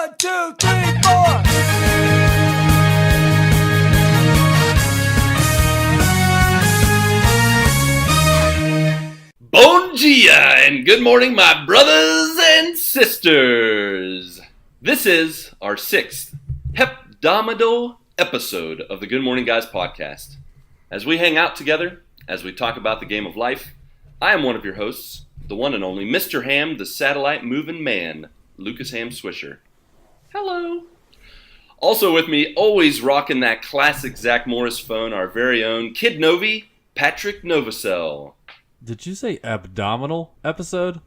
1, 2, 3, 4. Bon dia and good morning, my brothers and sisters. This is our 6th hebdomadal episode of the Good Morning Guys podcast. As we hang out together, as we talk about the game of life, I am one of your hosts, the one and only Mr. Ham, the satellite moving man, Lucas Ham Swisher. Hello. Also with me, always rocking that classic Zach Morris phone, our very own Kid Novi, Patrick Novacell. Did you say abdominal episode?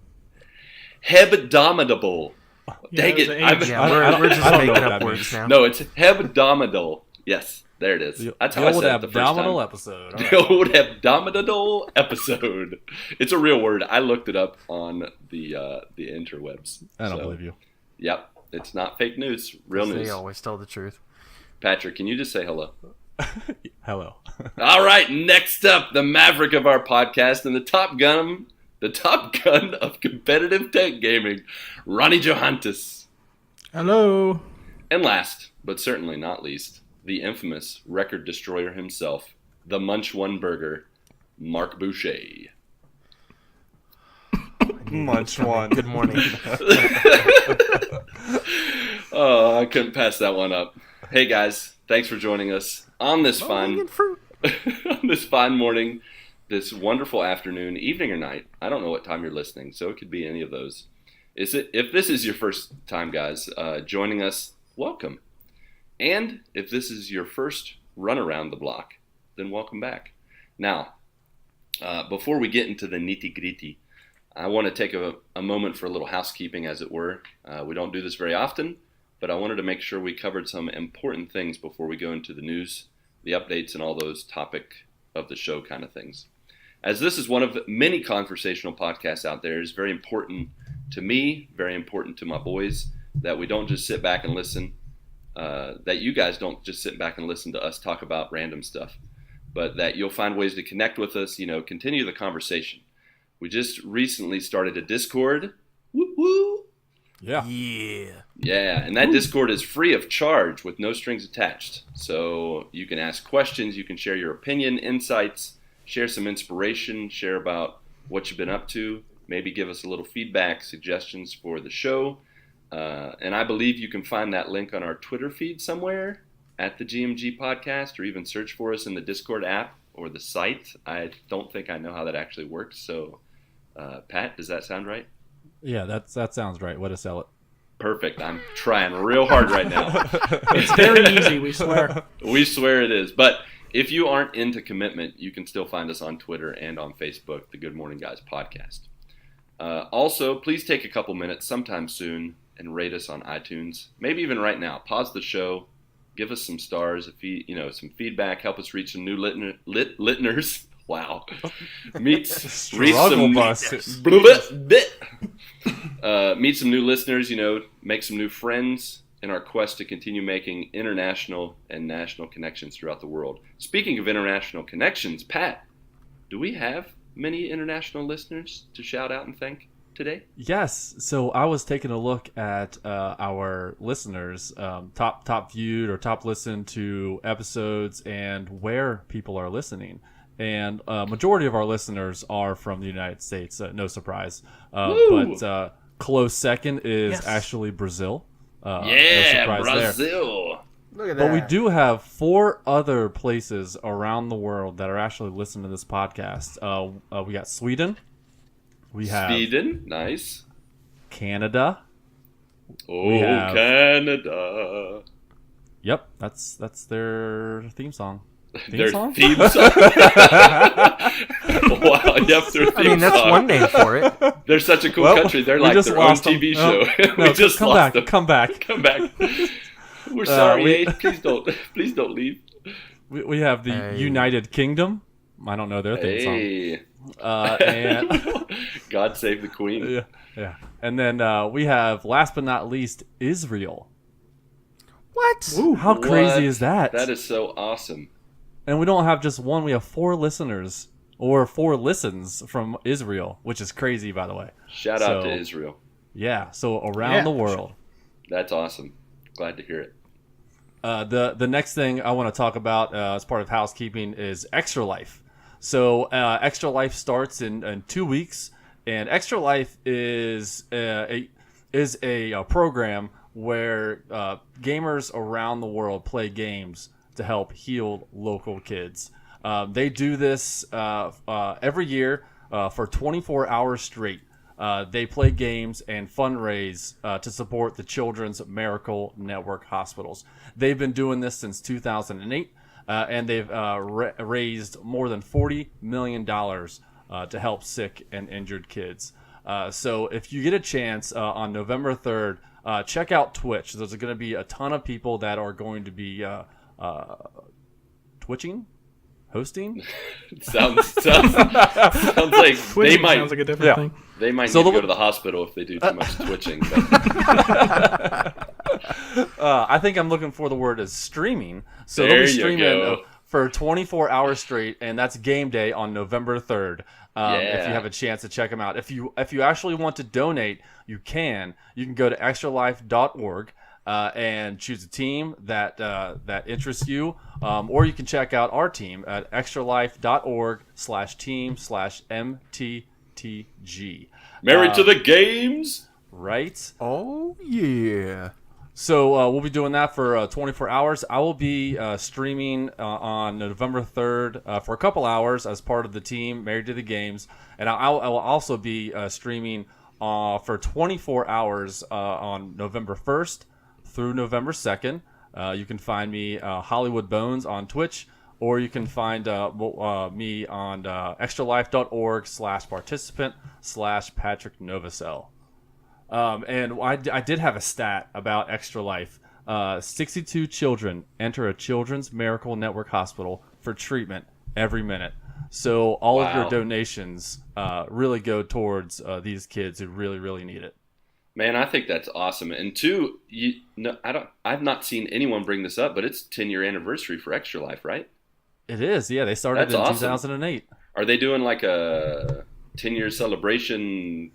Hebdomadal. Yeah, Dang it. We're just making up words now. No, it's hebdomadal. Yes, there it is. That's how I said it the first time. Abdominal episode. The old hebdomadal episode. It's a real word. I looked it up on the interwebs. I don't believe you. Yep, it's not fake news. Real news. They always tell the truth. Patrick, can you just say hello? Hello. All right, next up, the maverick of our podcast and the top gun of competitive tech gaming, Ronnie Johantis. Hello. And last, but certainly not least, the infamous record destroyer himself, the Munch One Burger, Marc Boucher. Munch One. Good morning. Oh, I couldn't pass that one up. Hey guys, thanks for joining us on this fine morning, this wonderful afternoon, evening, or night. I don't know what time you're listening, so it could be any of those. If this is your first time, guys, joining us, welcome. And if this is your first run around the block, then welcome back. Now, before we get into the nitty-gritty, I want to take a moment for a little housekeeping, as it were. We don't do this very often, but I wanted to make sure we covered some important things before we go into the news, the updates, and all those topic of the show kind of things. As this is one of many conversational podcasts out there, it's very important to me, very important to my boys, that we don't just sit back and listen, that you guys don't just sit back and listen to us talk about random stuff, but that you'll find ways to connect with us, continue the conversation. We just recently started a Discord. Woo woo! Yeah. Yeah, and that Discord is free of charge with no strings attached. So you can ask questions, you can share your opinion, insights, share some inspiration, share about what you've been up to, maybe give us a little feedback, suggestions for the show. And I believe you can find that link on our Twitter feed somewhere at the GMG Podcast, or even search for us in the Discord app or the site. I don't think I know how that actually works. So, Pat, does that sound right? Yeah, that sounds right. Way to sell it. Perfect. I'm trying real hard right now. It's very easy, we swear. We swear it is. But if you aren't into commitment, you can still find us on Twitter and on Facebook, the Good Morning Guys podcast. Also, please take a couple minutes sometime soon and rate us on iTunes. Maybe even right now. Pause the show. Give us some stars, some feedback. Help us reach some new listeners. Wow. Meet some new listeners, make some new friends in our quest to continue making international and national connections throughout the world. Speaking of international connections, Pat, do we have many international listeners to shout out and thank today? Yes. So I was taking a look at our listeners, top viewed or top listened to episodes and where people are listening. And majority of our listeners are from the United States. No surprise. But close second is actually Brazil. No surprise Brazil. there. Look at that. But we do have 4 other places around the world that are actually listening to this podcast. We got Sweden. We have Sweden, nice. Canada. Canada. Yep, that's their theme song. Theme song? Theme song? Wow, yep, their theme song. That's one name for it. They're such a cool country. They're like their own TV show. We just lost them. Come back. We're sorry, Please don't leave. We have the United Kingdom. I don't know their theme song. And God save the Queen. Yeah. And then we have, last but not least, Israel. What? Ooh, how crazy is that? That is so awesome. And we don't have just one, we have 4 listeners, or 4 listens from Israel, which is crazy, by the way. Shout out to Israel. Yeah, so around the world. That's awesome. Glad to hear it. The next thing I want to talk about as part of housekeeping is Extra Life. So Extra Life starts in 2 weeks, and Extra Life is a program where gamers around the world play games to help heal local kids. They do this every year for 24 hours straight. They play games and fundraise to support the Children's Miracle Network hospitals. They've been doing this since 2008, and they've raised more than $40 million to help sick and injured kids. So if you get a chance on November 3rd, check out Twitch. There's going to be a ton of people that are going to be hosting. sounds like Twitching they might. sounds like a different thing. They might need to go to the hospital if they do too much twitching. I think I'm looking for the word is streaming. So There they'll be you streaming go. for 24 hours straight, and that's game day on November 3rd. If you have a chance to check them out. If you actually want to donate, you can. You can go to extralife.org and choose a team that interests you, or you can check out our team at extralife.org/team/MTTG. Married to the games. Right? Oh, yeah. So we'll be doing that for 24 hours. I will be streaming on November 3rd for a couple hours as part of the team, Married to the Games. And I will also be streaming for 24 hours on November 1st through November 2nd. You can find me Hollywood Bones on Twitch, or you can find me on extralife.org/participant/Patrick Novacell. And I did have a stat about Extra Life. 62 children enter a Children's Miracle Network hospital for treatment every minute. So all of your donations really go towards these kids who really, really need it. Man, I think that's awesome. And two, I've not seen anyone bring this up, but it's 10-year anniversary for Extra Life, right? It is, yeah. They started That's in awesome. 2008. Are they doing like a 10-year celebration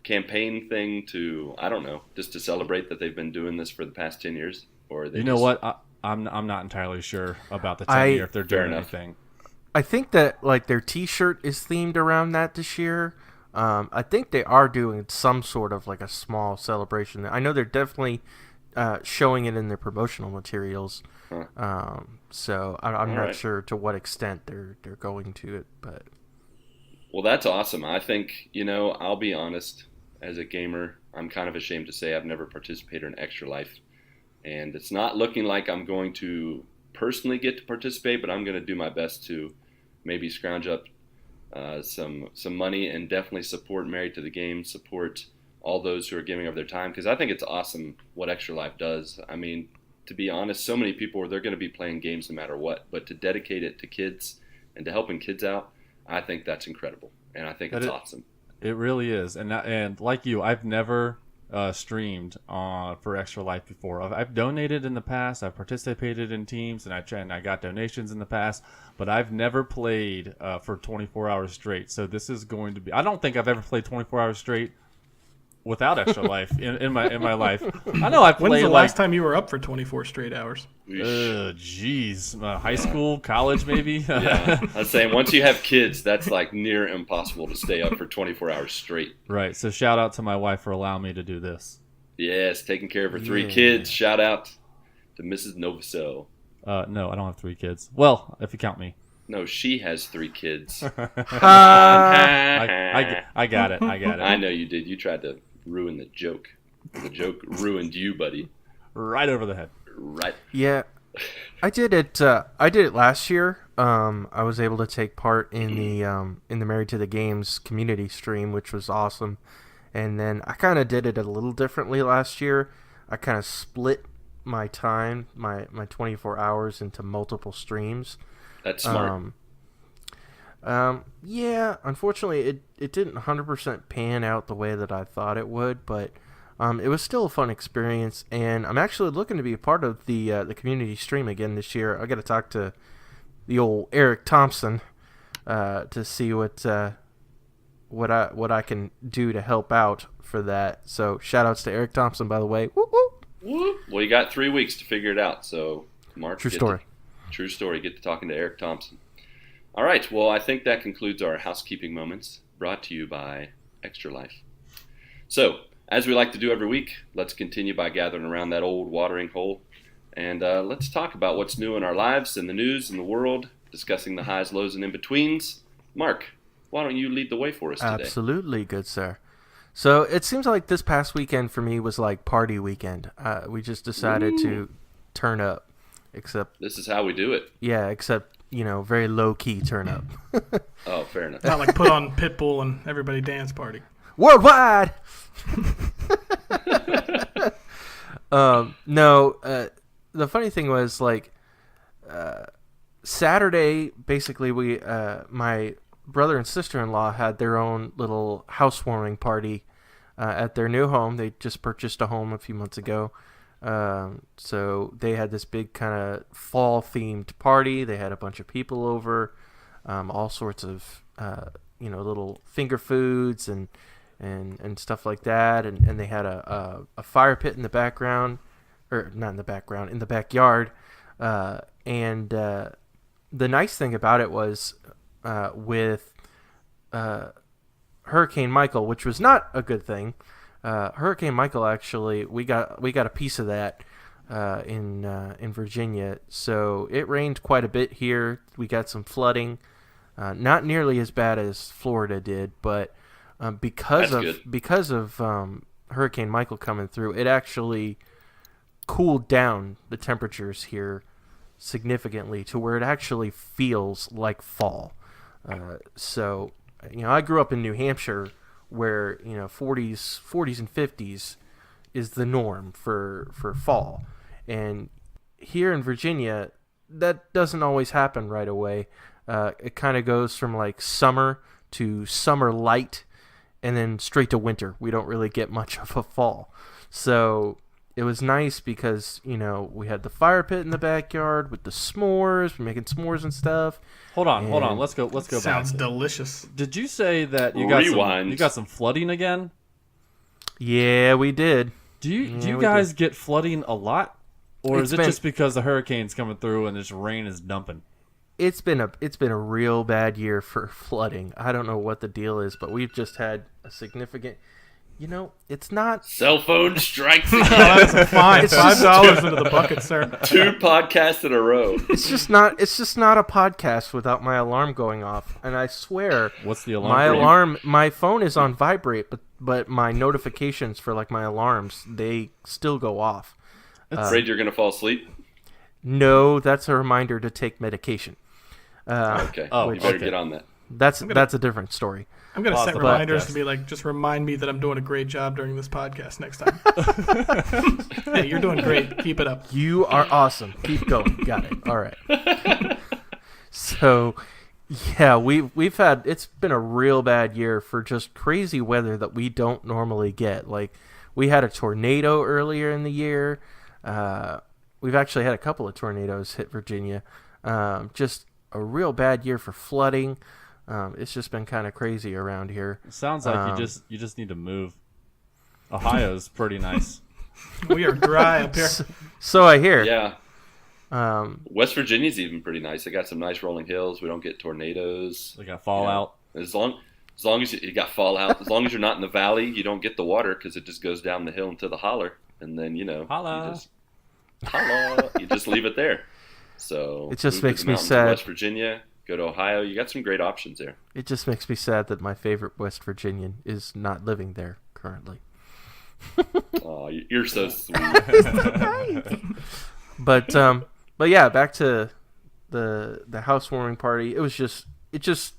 campaign thing to, I don't know, just to celebrate that they've been doing this for the past 10 years? Or they what? I'm not entirely sure about the 10 year if they're doing anything. I think that like their T-shirt is themed around that this year. I think they are doing some sort of like a small celebration. I know they're definitely showing it in their promotional materials. So I'm not sure to what extent they're going to it, but. Well, that's awesome. I think, I'll be honest, as a gamer, I'm kind of ashamed to say I've never participated in Extra Life. And it's not looking like I'm going to personally get to participate, but I'm going to do my best to maybe scrounge up some money and definitely support Married to the Game, support all those who are giving of their time, because I think it's awesome what Extra Life does. I mean, to be honest, so many people, they're going to be playing games no matter what, but to dedicate it to kids and to helping kids out, I think that's incredible, and I think it's awesome. It really is, and like you, I've never streamed for Extra Life before. I've donated in the past, I've participated in teams, and I got donations in the past, but I've never played for 24 hours straight. So this is going to be. I don't think I've ever played 24 hours straight without Extra Life in my life. I know I played. When's the last time you were up for 24 straight hours? Jeez, high school, college, maybe. Yeah, I was saying once you have kids, that's like near impossible to stay up for 24 hours straight. Right. So shout out to my wife for allowing me to do this. Yes, taking care of her 3 kids. Shout out to Mrs. Novacell. No, I don't have 3 kids. Well, if you count me. No, she has 3 kids. I got it. I know you did. You tried to ruin the joke. The joke ruined you, buddy. Right over the head. Right. Yeah, I did it. I did it last year. I was able to take part in the Married to the Games community stream, which was awesome. And then I kind of did it a little differently last year. I kind of split my time, my 24 hours into multiple streams. That's smart. Yeah, unfortunately, it didn't 100% pan out the way that I thought it would, but it was still a fun experience, and I'm actually looking to be a part of the community stream again this year. I got to talk to the old Thompson to see what what I can do to help out for that. So shout outs to Eric Thompson, by the way. Woo woo. Whoop. Well, you got 3 weeks to figure it out. So, Marc, True story. True story. Get to talking to Eric Thompson. All right. Well, I think that concludes our housekeeping moments brought to you by Extra Life. So, as we like to do every week, let's continue by gathering around that old watering hole. And let's talk about what's new in our lives, in the news, in the world, discussing the highs, lows, and in-betweens. Marc, why don't you lead the way for us today? Absolutely, good sir. So it seems like this past weekend for me was like party weekend. We just decided to turn up, except this is how we do it. Yeah, except very low key turn up. Oh, fair enough. Not like put on Pitbull and everybody dance party. Worldwide. No. The funny thing was like Saturday. Basically, we my brother and sister-in-law had their own little housewarming party at their new home. They just purchased a home a few months ago. So they had this big kind of fall-themed party. They had a bunch of people over, all sorts of, little finger foods and stuff like that. And they had a fire pit in the background, or not in the background, in the backyard. And the nice thing about it was with Hurricane Michael, which was not a good thing. Hurricane Michael, actually, we got a piece of that in Virginia. So it rained quite a bit here. We got some flooding, not nearly as bad as Florida did, but because of Hurricane Michael coming through, it actually cooled down the temperatures here significantly to where it actually feels like fall. So, I grew up in New Hampshire, where 40s and 50s is the norm for fall, and here in Virginia, that doesn't always happen right away. It kind of goes from like summer to summer light, and then straight to winter. We don't really get much of a fall, so it was nice because we had the fire pit in the backyard with the s'mores. We're making s'mores and stuff. Hold on. Let's go back. Sounds delicious. Did you say that you got some flooding again? Yeah, we did. Do you guys get flooding a lot, or is it just because the hurricane's coming through and this rain is dumping? It's been a real bad year for flooding. I don't know what the deal is, but we've just had a significant. It's not... Cell phone strikes again. That's a fine. $5 into the bucket, sir. 2 podcasts in a row. It's just not a podcast without my alarm going off. And I swear... What's the alarm? My phone is on vibrate, but my notifications for like my alarms, they still go off. Afraid you're going to fall asleep? No, that's a reminder to take medication. Okay. You better get on that. That's a different story. I'm going to set reminders to be like, just remind me that I'm doing a great job during this podcast next time. Hey, you're doing great. Keep it up. You are awesome. Keep going. Got it. All right. So, yeah, we've had, it's been a real bad year for just crazy weather that we don't normally get. Like, we had a tornado earlier in the year. We've actually had a couple of tornadoes hit Virginia. Just a real bad year for flooding. It's just been kind of crazy around here. It sounds like you just need to move. Ohio's pretty nice. We are dry up here. So I hear. Yeah. West Virginia's even pretty nice. They got some nice rolling hills. We don't get tornadoes. They got fallout. As long as you got fallout, as long as you're not in the valley, you don't get the water because it just goes down the hill into the holler, and then holla. You just leave it there. So it just makes me sad. sad. West Virginia, go to Ohio. You got some great options there. It just makes me sad that my favorite West Virginian is not living there currently. Oh, you're so sweet. But yeah, back to the housewarming party. It just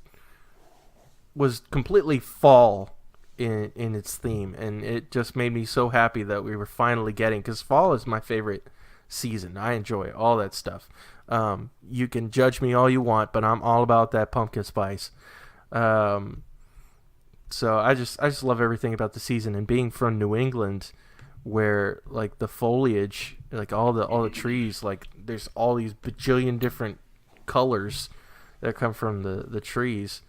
was completely fall in its theme, and it just made me so happy that we were finally getting, because fall is my favorite season. I enjoy all that stuff. You can judge me all you want, but I'm all about that pumpkin spice. So I just love everything about the season, and being from New England, where like the foliage, like all the trees, like there's all these bajillion different colors that come from the trees.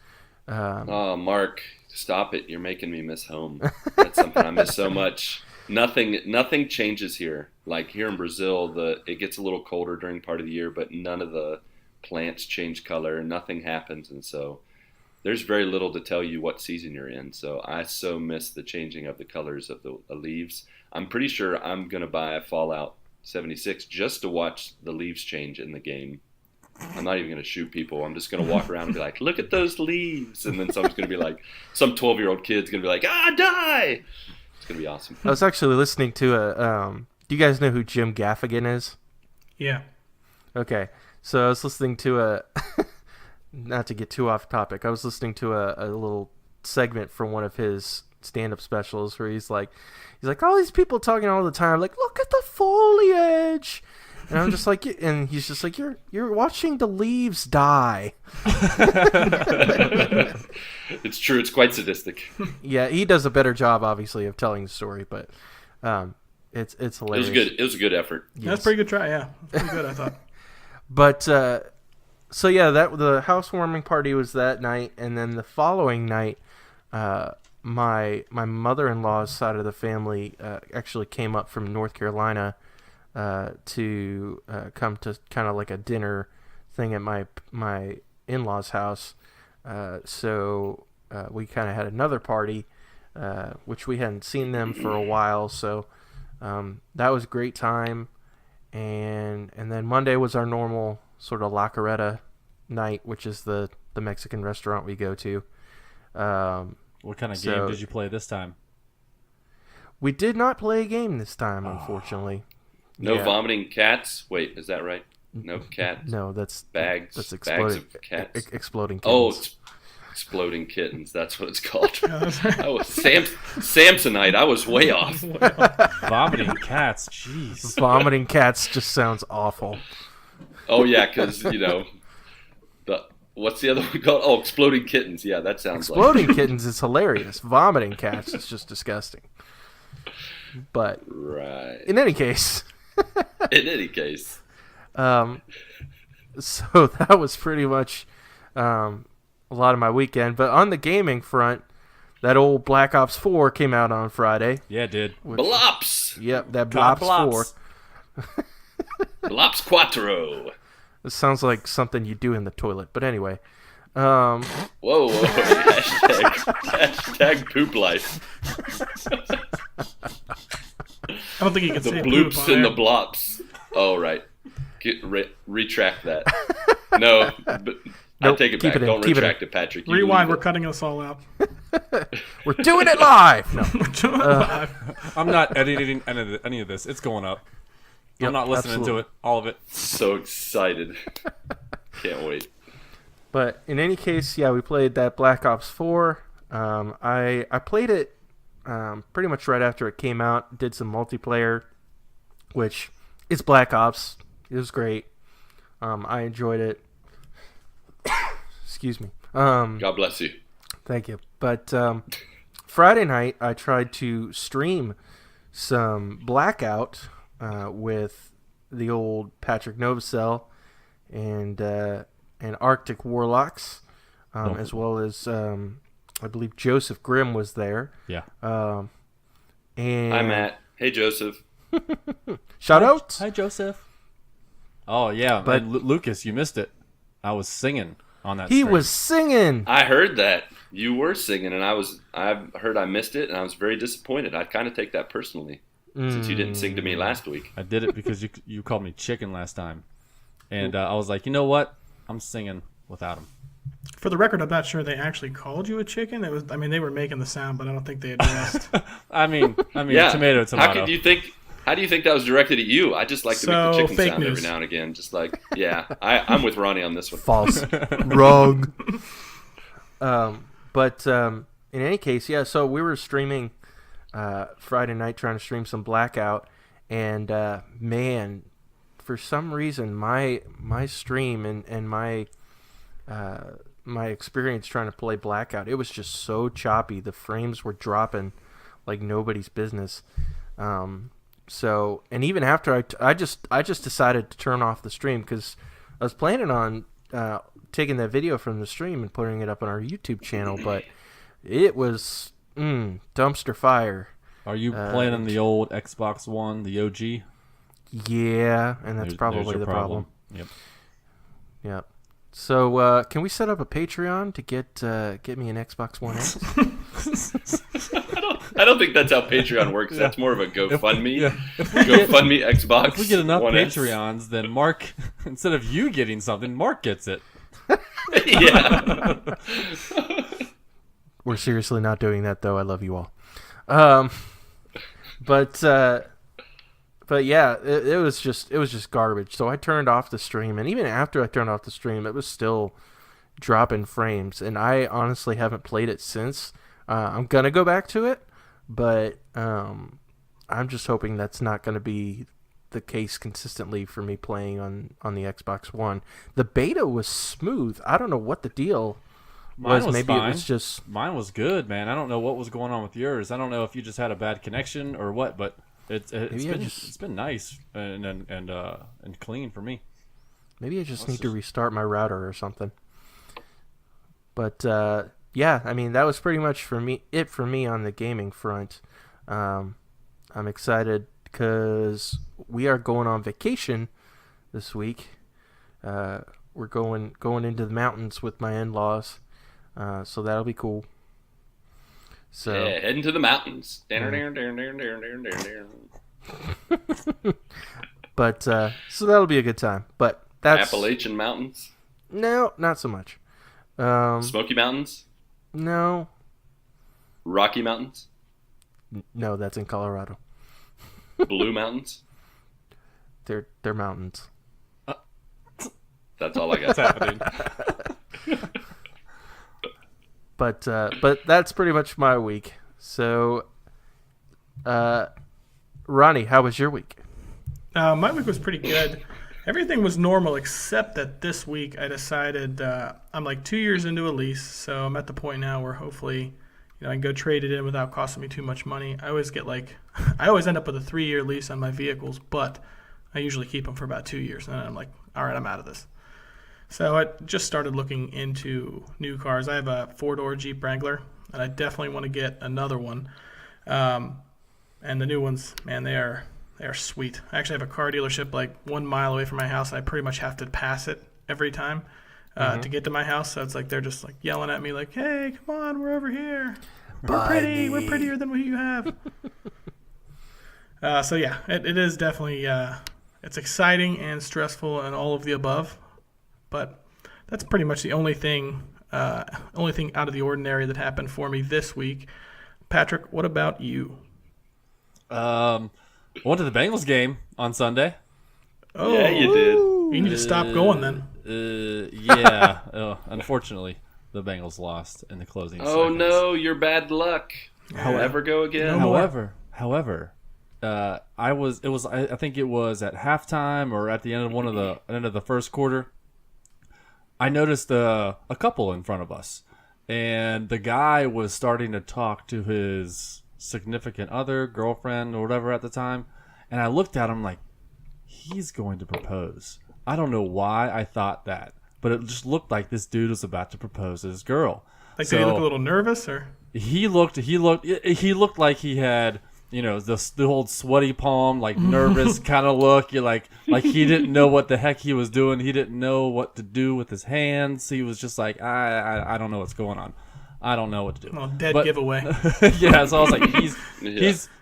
Oh, Marc, Stop it! You're making me miss home. That's something I miss so much. Nothing changes here. Like here in Brazil, it gets a little colder during part of the year, but none of the plants change color. Nothing happens, and so there's very little to tell you what season you're in. So I so miss the changing of the colors of the leaves. I'm pretty sure I'm gonna buy a Fallout 76 just to watch the leaves change in the game. I'm not even going to shoot people. I'm just going to walk around and be like, look at those leaves. And then someone's going to be like, some 12-year-old kid's going to be like, die. It's going to be awesome. I was actually listening to do you guys know who Jim Gaffigan is? Yeah. Okay. So I was listening to not to get too off topic, I was listening to a little segment from one of his stand-up specials where he's like, all these people talking all the time, like, look at the foliage. And I'm just like, and he's just like, you're watching the leaves die. It's true. It's quite sadistic. Yeah, he does a better job, obviously, of telling the story, but it's hilarious. It was a good effort. Yes. That's a pretty good try. Yeah, pretty good, I thought. But so yeah, the housewarming party was that night, and then the following night, my mother-in-law's side of the family actually came up from North Carolina. To come to kind of like a dinner thing at my in-laws' house. So we kind of had another party, which we hadn't seen them for a while. So that was a great time. And then Monday was our normal sort of La Carreta night, which is the Mexican restaurant we go to. What kind of game did you play this time? We did not play a game this time, unfortunately. No vomiting cats? Wait, is that right? No cats? No, that's bags. That's bags of cats. Exploding kittens. Oh, exploding kittens. That's what it's called. Samsonite. I was way off. Vomiting cats. Jeez. Vomiting cats just sounds awful. Oh yeah, because what's the other one called? Oh, exploding kittens. Yeah, that sounds exploding kittens is hilarious. Vomiting cats is just disgusting. But right. In any case. So that was pretty much a lot of my weekend. But on the gaming front, that old Black Ops 4 came out on Friday. Yeah, it did. Blops! Yep, that Blops 4. Blops Quattro. This sounds like something you do in the toilet. But anyway. Whoa. Hashtag poop life. I don't think you can say the bloops poop and the blops. Oh, right. Retract that. No, but I take it back. Don't retract it, Patrick. Rewind. We're cutting us all out. We're doing it live. No, we're doing it live. I'm not editing any of this. It's going up. Yep, I'm not listening to it. All of it. So excited. Can't wait. But in any case, yeah, we played that Black Ops 4. I played it pretty much right after it came out. Did some multiplayer, which is Black Ops. It was great. I enjoyed it. Excuse me. God bless you. Thank you. But Friday night, I tried to stream some Blackout with the old Patrick Novosel and ArcticWarlocks, as well as I believe Joseph Grimm was there. Yeah. And hi, Matt. Hey, Joseph. Shout out. Hi, Joseph. Oh yeah, but Lucas, you missed it. I was singing on that. He was singing. I heard that you were singing, and I heard I missed it, and I was very disappointed. I kind of take that personally, since you didn't sing to me last week. I did it because you called me chicken last time, and I was like, you know what? I'm singing without him. For the record, I'm not sure they actually called you a chicken. They were making the sound, but I don't think they addressed. I mean, yeah. Tomato. How do you think that was directed at you? I just like to make the chicken sound news. Every now and again. Just like, yeah, I'm with Ronnie on this one. False. Wrong. But in any case, yeah, so we were streaming Friday night, trying to stream some Blackout, and man, for some reason, my stream and my experience trying to play Blackout, it was just so choppy. The frames were dropping like nobody's business. So, and even after I just decided to turn off the stream because I was planning on taking that video from the stream and putting it up on our YouTube channel, but It was dumpster fire. Are you playing on the old Xbox One, the OG? Yeah, and that's probably there's your the problem. Yep. Yep. So can we set up a Patreon to get me an Xbox One X? I don't think that's how Patreon works. That's more of a GoFundMe. Xbox. If we get enough One X. Patreons, then Mark, instead of you getting something, Mark gets it. Yeah. We're seriously not doing that, though. I love you all. But yeah, it was just garbage. So I turned off the stream, and even after I turned off the stream, it was still dropping frames. And I honestly haven't played it since. I'm gonna go back to it, but I'm just hoping that's not gonna be the case consistently for me playing on the Xbox One. The beta was smooth. I don't know what the deal was. Maybe fine. It was just mine was good, man. I don't know what was going on with yours. I don't know if you just had a bad connection or what, but it's been nice and clean for me. Maybe I just need to restart my router or something. But yeah, I mean that was pretty much for me on the gaming front. I'm excited because we are going on vacation this week. We're going into the mountains with my in-laws, so that'll be cool. So yeah, heading to the mountains. But so that'll be a good time. But that's Appalachian Mountains. No, not so much. Smoky Mountains. No. Rocky Mountains. No, that's in Colorado. Blue Mountains. They're mountains. That's all I got. What's happening? But that's pretty much my week. So, Ronnie, how was your week? My week was pretty good. Everything was normal except that this week I decided I'm like 2 years into a lease, so I'm at the point now where hopefully I can go trade it in without costing me too much money. I always end up with a 3-year lease on my vehicles, but I usually keep them for about 2 years, and I'm like, all right, I'm out of this. So I just started looking into new cars. I have a 4-door Jeep Wrangler, and I definitely want to get another one. And the new ones, man, they are sweet. I actually have a car dealership like 1 mile away from my house, and I pretty much have to pass it every time to get to my house. So it's like they're just like yelling at me like, hey, come on, we're over here. We're pretty. We're prettier than what you have. So yeah, it is definitely it's exciting and stressful and all of the above. But that's pretty much the only thing out of the ordinary that happened for me this week. Patrick, what about you? I went to the Bengals game on Sunday. Oh, yeah, you did. You need to stop going then. Yeah. Unfortunately, the Bengals lost in the closing Oh seconds. no, you're bad luck. Never go again. However, I think it was at halftime or at the end of the first quarter. I noticed a couple in front of us, and the guy was starting to talk to his significant other, girlfriend, or whatever at the time, and I looked at him like, he's going to propose. I don't know why I thought that, but it just looked like this dude was about to propose to his girl. Like, did he look a little nervous, or he looked like he had, the old sweaty palm, like nervous kind of look. You're like he didn't know what the heck he was doing. He didn't know what to do with his hands. He was just like, I don't know what's going on. I don't know what to do. Well, dead giveaway. Yeah, so I was like,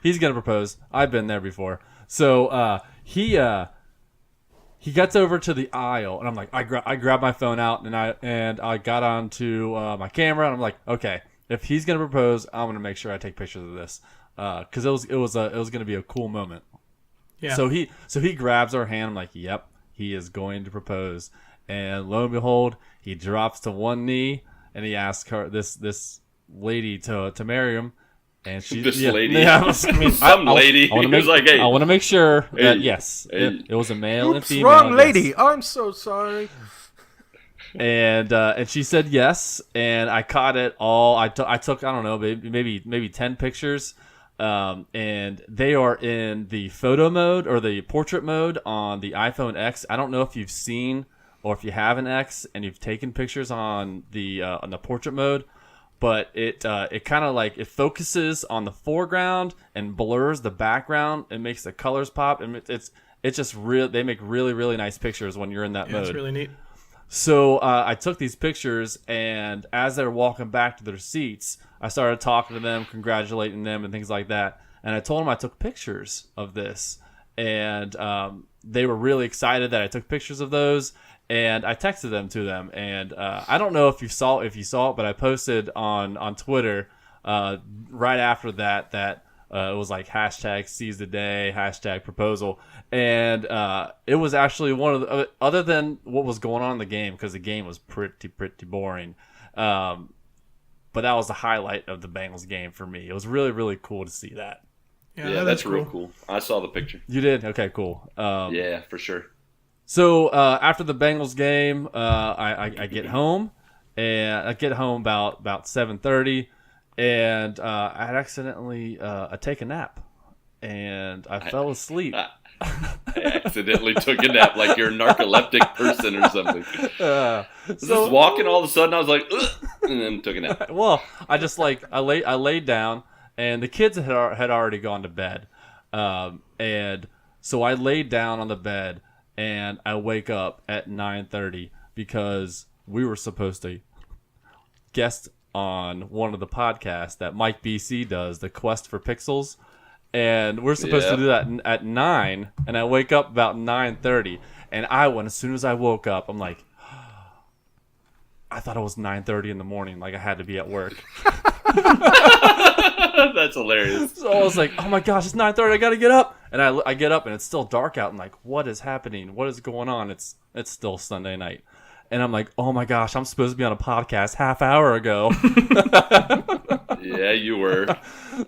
he's gonna propose. I've been there before. So he gets over to the aisle, and I'm like, I grabbed my phone out, and I got onto my camera, and I'm like, okay, if he's gonna propose, I'm gonna make sure I take pictures of this, because it was gonna be a cool moment. Yeah. So he grabs her hand. I'm like, yep, he is going to propose, and lo and behold, he drops to one knee, and he asks her, this lady, to marry him. And she, lady, lady. I want to make sure that yes, it was a male and female. Wrong lady. Yes. I'm so sorry. And she said yes, and I caught it all. I took I don't know, maybe 10 pictures, and they are in the photo mode or the portrait mode on the iPhone X. I don't know if you've seen or if you have an X and you've taken pictures on the portrait mode. but it kind of like it focuses on the foreground and blurs the background. It makes the colors pop, and it's just real. They make really, really nice pictures when you're in that mode. It's really neat. So I took these pictures, and as they were walking back to their seats, I started talking to them, congratulating them, and things like that. And I told them I took pictures of this, and they were really excited that I took pictures of those. And I texted them to them, and I don't know if you saw it, but I posted on Twitter right after that it was like hashtag seize the day, hashtag proposal, and it was actually one of the other than what was going on in the game, because the game was pretty boring. But that was the highlight of the Bengals game for me. It was really, really cool to see that. Yeah, that's real cool. I saw the picture. You did? Okay, cool. Yeah, for sure. So after the Bengals game, I get home, and I get home about 7:30, and I had accidentally take a nap, and I fell asleep. I accidentally took a nap, like you're a narcoleptic person or something. Just walking, all of a sudden I was like, ugh, and then took a nap. Well, I just I laid down, and the kids had already gone to bed, and so I laid down on the bed. And I wake up at 9:30 because we were supposed to guest on one of the podcasts that Mike BC does, the Quest for Pixels. And we're supposed to do that at 9, and I wake up about 9:30. And as soon as I woke up, I'm like, I thought it was 9:30 in the morning, like I had to be at work. That's hilarious. So I was like, oh my gosh, it's 9:30, I gotta get up. And I get up, and it's still dark out. I'm like, what is happening? What is going on? It's still Sunday night. And I'm like, oh my gosh, I'm supposed to be on a podcast half hour ago. Yeah, you were.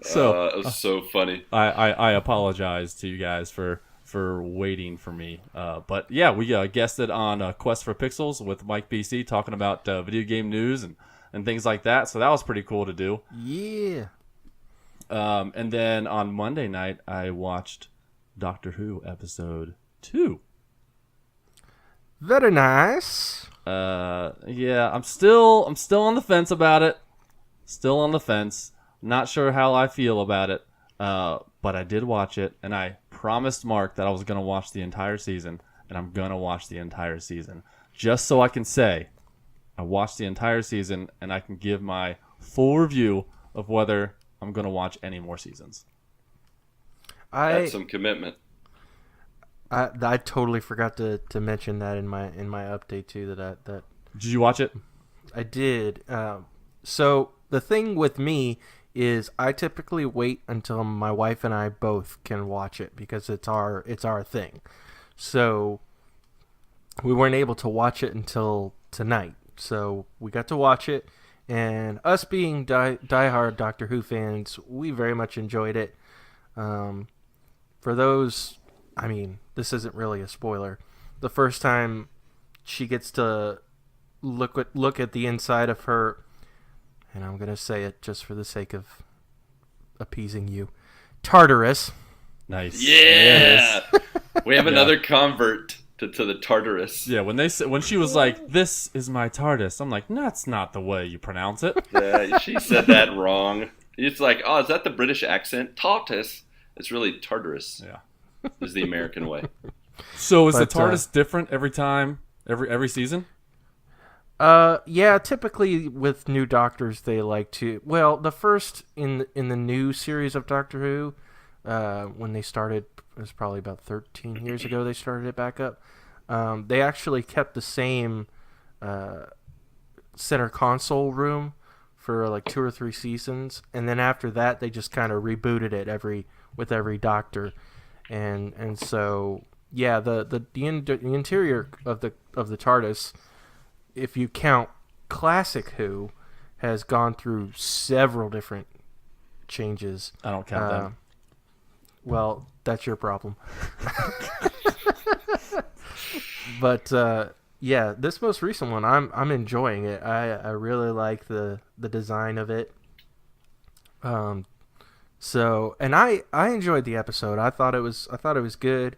So it was so funny. I apologize to you guys for waiting for me. But yeah, we guested on Quest for Pixels with Mike BC, talking about video game news and things like that. So that was pretty cool to do. Yeah. And then on Monday night, I watched Doctor Who episode 2. Very nice. Yeah, I'm still on the fence about it. Still on the fence. Not sure how I feel about it. But I did watch it, and I promised Marc that I was going to watch the entire season, and I'm going to watch the entire season. Just so I can say I watched the entire season, and I can give my full review of whether I'm going to watch any more seasons. That's some commitment. I totally forgot to mention that in my update too. That Did you watch it? I did. So the thing with me is I typically wait until my wife and I both can watch it because it's our thing. So we weren't able to watch it until tonight. So we got to watch it, and us being diehard Doctor Who fans, we very much enjoyed it. For those, I mean, this isn't really a spoiler. The first time she gets to look at the inside of her, and I'm gonna say it just for the sake of appeasing you, Tartarus. Nice. Yeah. We have another convert to the Tartarus. Yeah, when she was like, "This is my TARDIS," I'm like, "No, that's not the way you pronounce it." Yeah, she said that wrong. It's like, oh, is that the British accent? Tartarus. It's really Tartarus. Yeah, is the American way. So is the TARDIS different every time, every season? Yeah, typically with new Doctors, they like to. Well, the first in the new series of Doctor Who, when they started, it was probably about 13 years ago. They started it back up. They actually kept the same center console room for like 2 or 3 seasons, and then after that, they just kind of rebooted it with every Doctor, and so yeah, the interior of the TARDIS, if you count classic Who, has gone through several different changes. I don't count them. Well, that's your problem. But yeah, this most recent one, I'm enjoying it. I really like the design of it. So, and I enjoyed the episode. I thought it was good,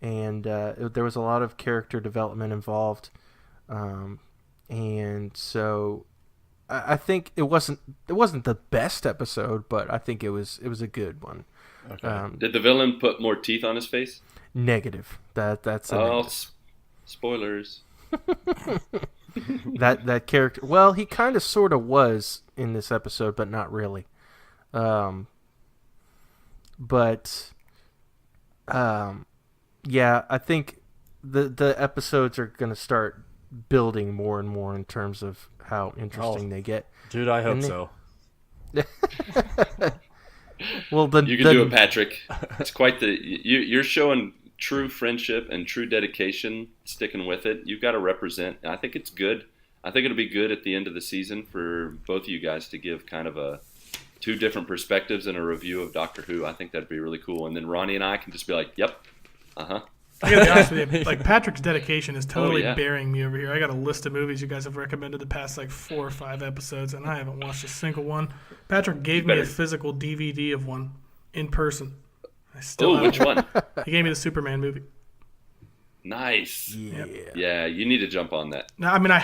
and there was a lot of character development involved. And so I think it wasn't the best episode, but I think it was a good one. Okay. Did the villain put more teeth on his face? Negative. That's a negative. Spoilers. That character. Well, he kind of sort of was in this episode, but not really. Yeah, I think the episodes are going to start building more and more in terms of how interesting they get. Dude, I hope so. Well, you can do it, Patrick. It's quite you're showing true friendship and true dedication, sticking with it. You've got to represent. I think it's good. I think it'll be good at the end of the season for both of you guys to give kind of two different perspectives and a review of Doctor Who. I think that'd be really cool. And then Ronnie and I can just be like, "Yep, I gotta be honest with you. Like, Patrick's dedication is totally bearing me over here. I got a list of movies you guys have recommended the past 4 or 5 episodes, and I haven't watched a single one. Patrick gave me a physical DVD of one in person. I still which one? He gave me the Superman movie. Nice. Yeah. Yeah, you need to jump on that. No, I mean, I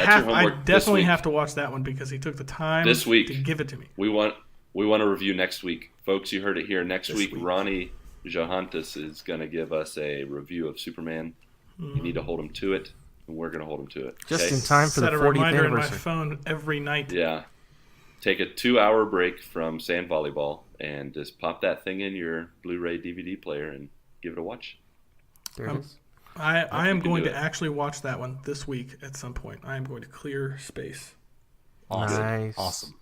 definitely have to watch that one because he took the time this week to give it to me. We want a review next week, folks. You heard it here. Next week, Ronnie Johannes is going to give us a review of Superman. You need to hold him to it, and we're going to hold him to it. Just in time for the 40th anniversary. Set a reminder in my anniversary. phone every night. Yeah. Take a 2-hour break from sand volleyball and just pop that thing in your Blu-ray DVD player and give it a watch. There it is. I am going to actually watch that one this week at some point. I am going to clear space. Awesome. Nice. Awesome.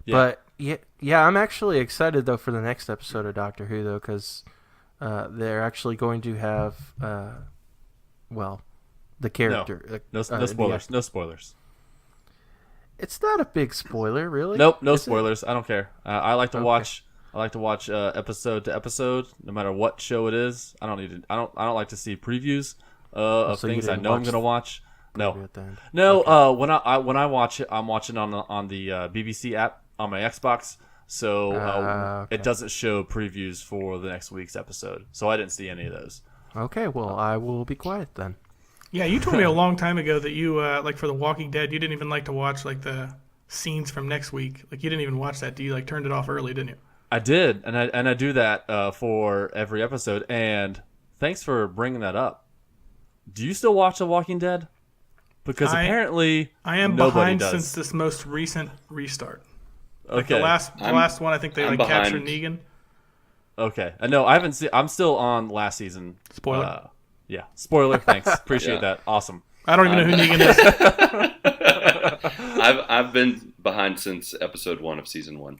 Yeah. But yeah, I'm actually excited though for the next episode of Doctor Who though, because they're actually going to have the character. No spoilers. No spoilers. It's not a big spoiler, really. Nope. No spoilers. I don't care. I like to watch. I like to watch episode to episode, no matter what show it is. I don't like to see previews of things I know I'm going to watch. No. Okay. When I watch it, I'm watching on the BBC app on my Xbox, so it doesn't show previews for the next week's episode. So I didn't see any of those. Okay, well, I will be quiet then. Yeah, you told me a long time ago that you for The Walking Dead, you didn't even like to watch the scenes from next week. You didn't even watch that. You turned it off early, didn't you? I did, and I do that for every episode. And thanks for bringing that up. Do you still watch The Walking Dead? Because apparently I am behind since this most recent restart. Okay, the last one, I think they captured Negan. Okay, no, I haven't seen. I'm still on last season. Spoiler. Yeah, spoiler. Thanks, appreciate that. Awesome. I don't even know who Negan is. I've been behind since episode 1 of season 1.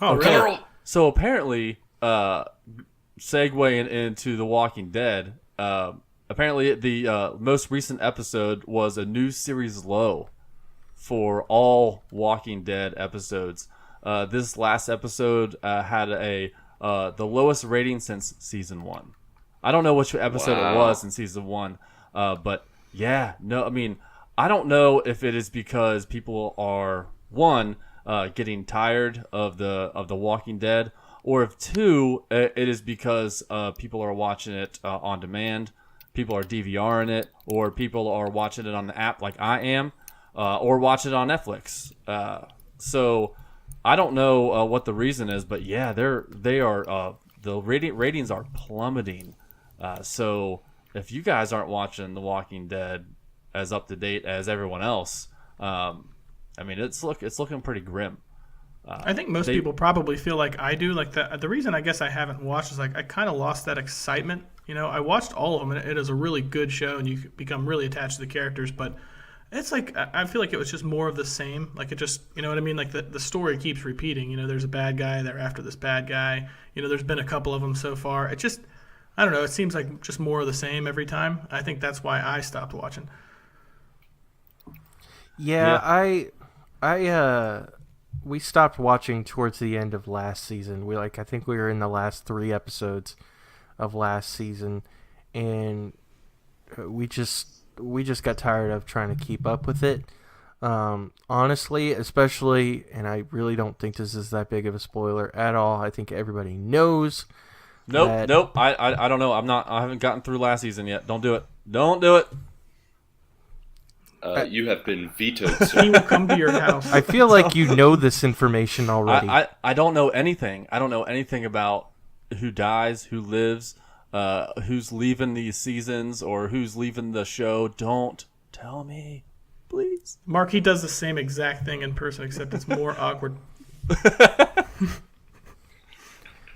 Oh, really? So apparently, segueing into The Walking Dead, apparently the most recent episode was a new series low for all Walking Dead episodes. This last episode had the lowest rating since season 1. I don't know which episode it was in season 1, but yeah, no, I mean, I don't know if it is because people are getting tired of the Walking Dead, or if 2, it is because people are watching it on demand, people are DVRing it, or people are watching it on the app like I am, or watching it on Netflix. So I don't know what the reason is, but yeah, they are the ratings are plummeting. So if you guys aren't watching The Walking Dead as up to date as everyone else, I mean, it's looking pretty grim. I think most people probably feel like I do. The reason I guess I haven't watched is I kind of lost that excitement. I watched all of them, and it is a really good show, and you become really attached to the characters. But it's I feel like it was just more of the same. It just, you know what I mean? The story keeps repeating. There's a bad guy. They're after this bad guy. There's been a couple of them so far. It just, I don't know. It seems like just more of the same every time. I think that's why I stopped watching. Yeah. We stopped watching towards the end of last season. I think we were in the last 3 episodes of last season, and we just got tired of trying to keep up with it. Honestly, especially, and I really don't think this is that big of a spoiler at all. I think everybody knows. Nope. I don't know. I haven't gotten through last season yet. Don't do it. Don't do it. You have been vetoed, He sir. will come to your house. I feel like you know this information already. I don't know anything. I don't know anything about who dies, who lives, who's leaving these seasons, or who's leaving the show. Don't tell me, please. Mark, he does the same exact thing in person, except it's more awkward. I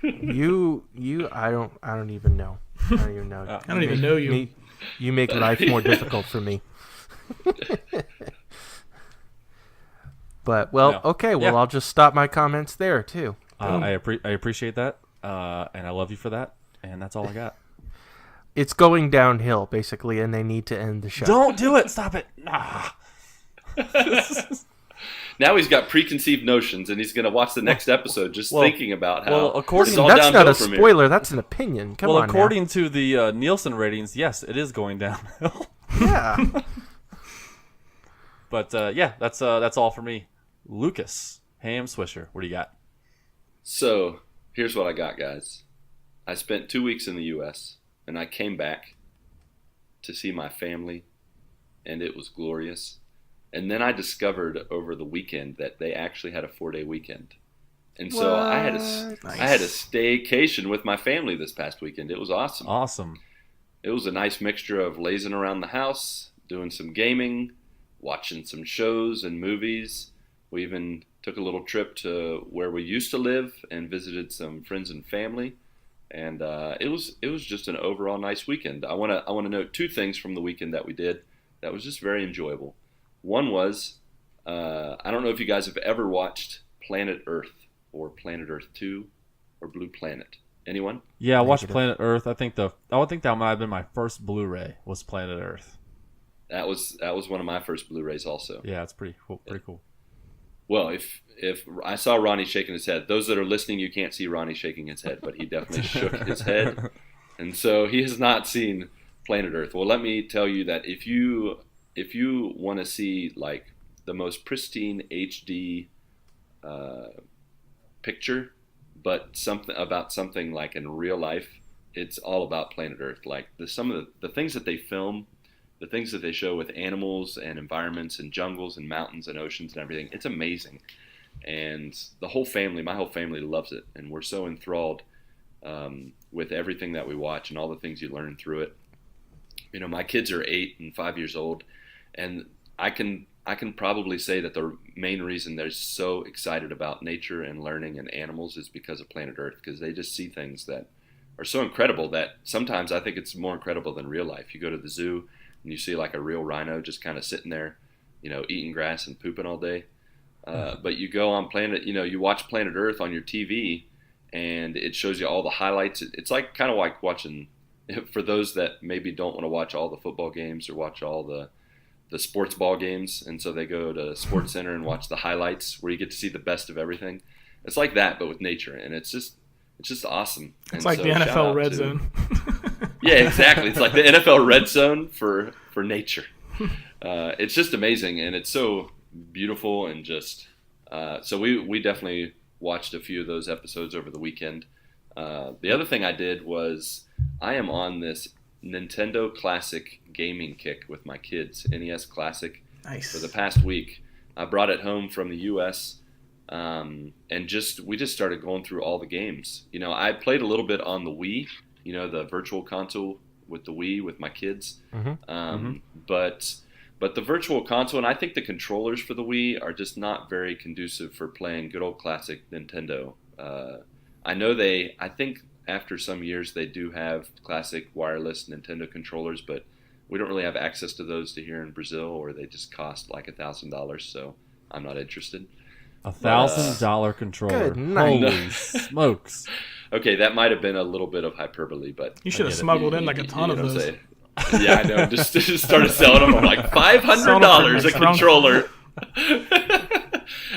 don't even know. I don't even know. I don't even know you. You make life more difficult for me. But No. okay. Well, Yeah. I'll just stop my comments there too. I appreciate that, and I love you for that, and that's all I got. It's going downhill basically, and they need to end the show. Don't do it. Stop it. Ah. Now he's got preconceived notions, and he's going to watch the next episode just thinking about how. according it's all That's not downhill a from here. spoiler. That's an opinion. Come on. according to the Nielsen ratings, yes, it is going downhill. Now. Yeah. But yeah, that's all for me. Lucas, Ham Swisher, what do you got? So here's what I got, guys. I spent 2 weeks in the U.S., and I came back to see my family, and it was glorious. And then I discovered over the weekend that they actually had a 4-day weekend. And so I had a staycation with my family this past weekend. It was awesome. Awesome. It was a nice mixture of lazing around the house, doing some gaming, watching some shows and movies. We even took a little trip to where we used to live and visited some friends and family. And it was just an overall nice weekend. I want to note 2 things from the weekend that we did that was just very enjoyable. One was, I don't know if you guys have ever watched Planet Earth or Planet Earth 2 or Blue Planet. Anyone? Yeah, I watched Planet Earth. I think that might have been my first Blu-ray was Planet Earth. That was one of my first Blu-rays also. Yeah, it's pretty cool. Pretty cool. Well, if I saw Ronnie shaking his head, those that are listening, you can't see Ronnie shaking his head, but he definitely shook his head. And so he has not seen Planet Earth. Well, let me tell you that if you want to see like the most pristine HD picture, but something like in real life, it's all about Planet Earth. Like some of the things that they film, the things that they show with animals and environments and jungles and mountains and oceans and everything, it's amazing. And my whole family loves it, and we're so enthralled with everything that we watch and all the things you learn through it. You know, my kids are 8 and 5 years old, and I can probably say that the main reason they're so excited about nature and learning and animals is because of Planet Earth, because they just see things that are so incredible that sometimes I think it's more incredible than real life. You go to the zoo and you see like a real rhino just kind of sitting there, you know, eating grass and pooping all day. But you go on you watch Planet Earth on your TV, and it shows you all the highlights. It's like kind of like watching, for those that maybe don't want to watch all the football games or watch all the sports ball games, and so they go to Sports Center and watch the highlights where you get to see the best of everything. It's like that, but with nature, and it's just awesome. It's like the NFL Red Zone. Yeah, exactly. It's like the NFL Red Zone for nature. It's just amazing, and it's so beautiful, and just so we definitely watched a few of those episodes over the weekend. The other thing I did was I am on this Nintendo Classic gaming kick with my kids, NES Classic. Nice. For the past week. I brought it home from the U.S. And we just started going through all the games. You know, I played a little bit on the Wii, you know, the virtual console with the Wii with my kids. But the virtual console, and I think the controllers for the Wii are just not very conducive for playing good old classic Nintendo. I think after some years they do have classic wireless Nintendo controllers, but we don't really have access to those to here in Brazil, or they just cost like $1,000, so I'm not interested. $1,000 controller. Good night. Holy smokes. Okay, that might have been a little bit of hyperbole, but You should have smuggled in like a ton of you know what I'm those. saying? Yeah, I know. Just started selling them. I'm like $500 a controller.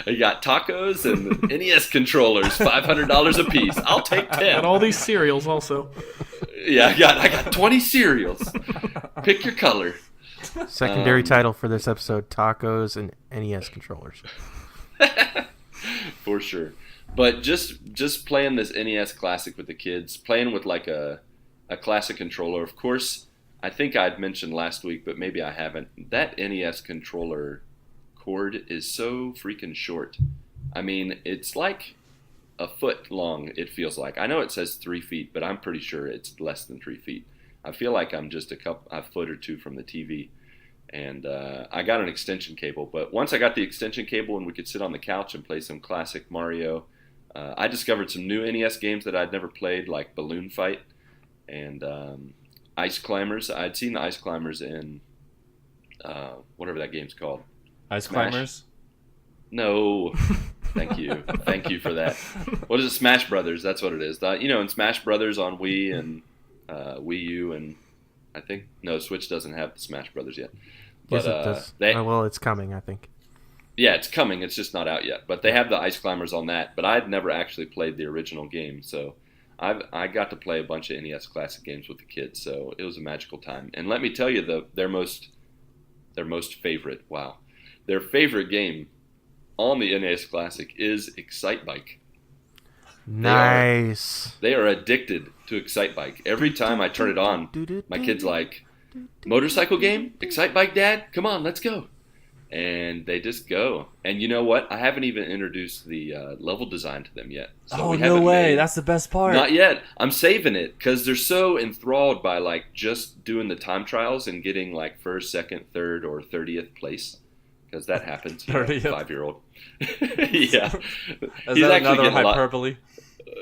You got tacos and NES controllers, $500 a piece. I'll take 10. And all these cereals also. Yeah, I got 20 cereals. Pick your color. Secondary title for this episode: tacos and NES controllers. For sure. But just playing this NES Classic with the kids, playing with like a classic controller. Of course, I think I'd mentioned last week, but maybe I haven't. That NES controller cord is so freaking short. I mean, it's like a foot long, it feels like. I know it says 3 feet, but I'm pretty sure it's less than 3 feet. I feel like I'm just a foot or two from the TV. And I got an extension cable, but once I got the extension cable and we could sit on the couch and play some classic Mario, I discovered some new NES games that I'd never played, like Balloon Fight and Ice Climbers. I'd seen the Ice Climbers in whatever that game's called. Ice Smash. Climbers? No. Thank you. Thank you for that. What is it? Smash Brothers. That's what it is. In Smash Brothers on Wii and Wii U, and I think, no, Switch doesn't have the Smash Brothers yet. But, Yes, it does. Well, it's coming, I think. Yeah, it's coming. It's just not out yet. But they have the Ice Climbers on that. But I'd never actually played the original game, so I got to play a bunch of NES classic games with the kids. So it was a magical time. And let me tell you, their most favorite. Wow, their favorite game on the NES Classic is Excite Bike. Nice. They are addicted to Excite Bike. Every time I turn it on, my kid's like, motorcycle game? Excite Bike, Dad? Come on, let's go. And they just go. And you know what? I haven't even introduced the level design to them yet. So no way. That's the best part. Not yet. I'm saving it because they're so enthralled by like just doing the time trials and getting like first, second, third, or 30th place. Because that happens. 5-year-old. Yeah. Is that another hyperbole?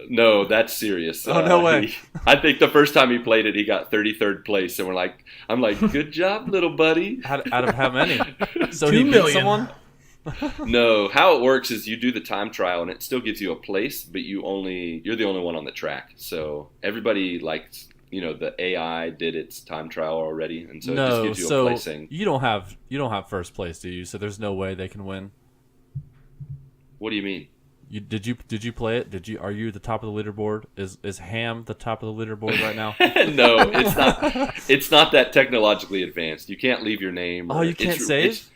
No, that's serious. Oh, no way. I think the first time he played it, he got 33rd place, and I'm like, good job, little buddy. Out of how many? So 2 he million. beat someone? No, how it works is you do the time trial, and it still gives you a place, but you're the only one on the track. So everybody the AI did its time trial already, and so it just gives you a placing. You don't have first place, do you? So there's no way they can win. What do you mean? Did you play it? Are you the top of the leaderboard? Is Ham the top of the leaderboard right now? No, it's not. It's not that technologically advanced. You can't leave your name. Oh, you can't save?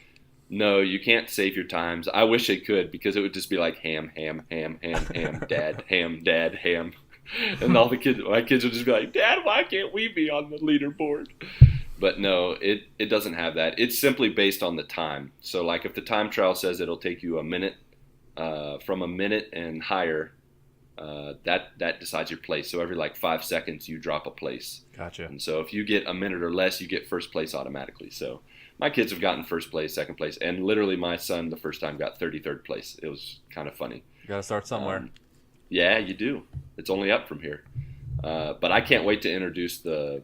No, you can't save your times. I wish it could, because it would just be like ham, dad, ham. And all my kids would just be like, Dad, why can't we be on the leaderboard? But no, it doesn't have that. It's simply based on the time. So like if the time trial says it'll take you a minute, from a minute and higher, that decides your place. So every like 5 seconds you drop a place. Gotcha. And so if you get a minute or less, you get first place automatically. So my kids have gotten first place, second place, and literally my son the first time got 33rd place. It was kind of funny. You gotta start somewhere. Yeah, you do. It's only up from here. But I can't wait to introduce the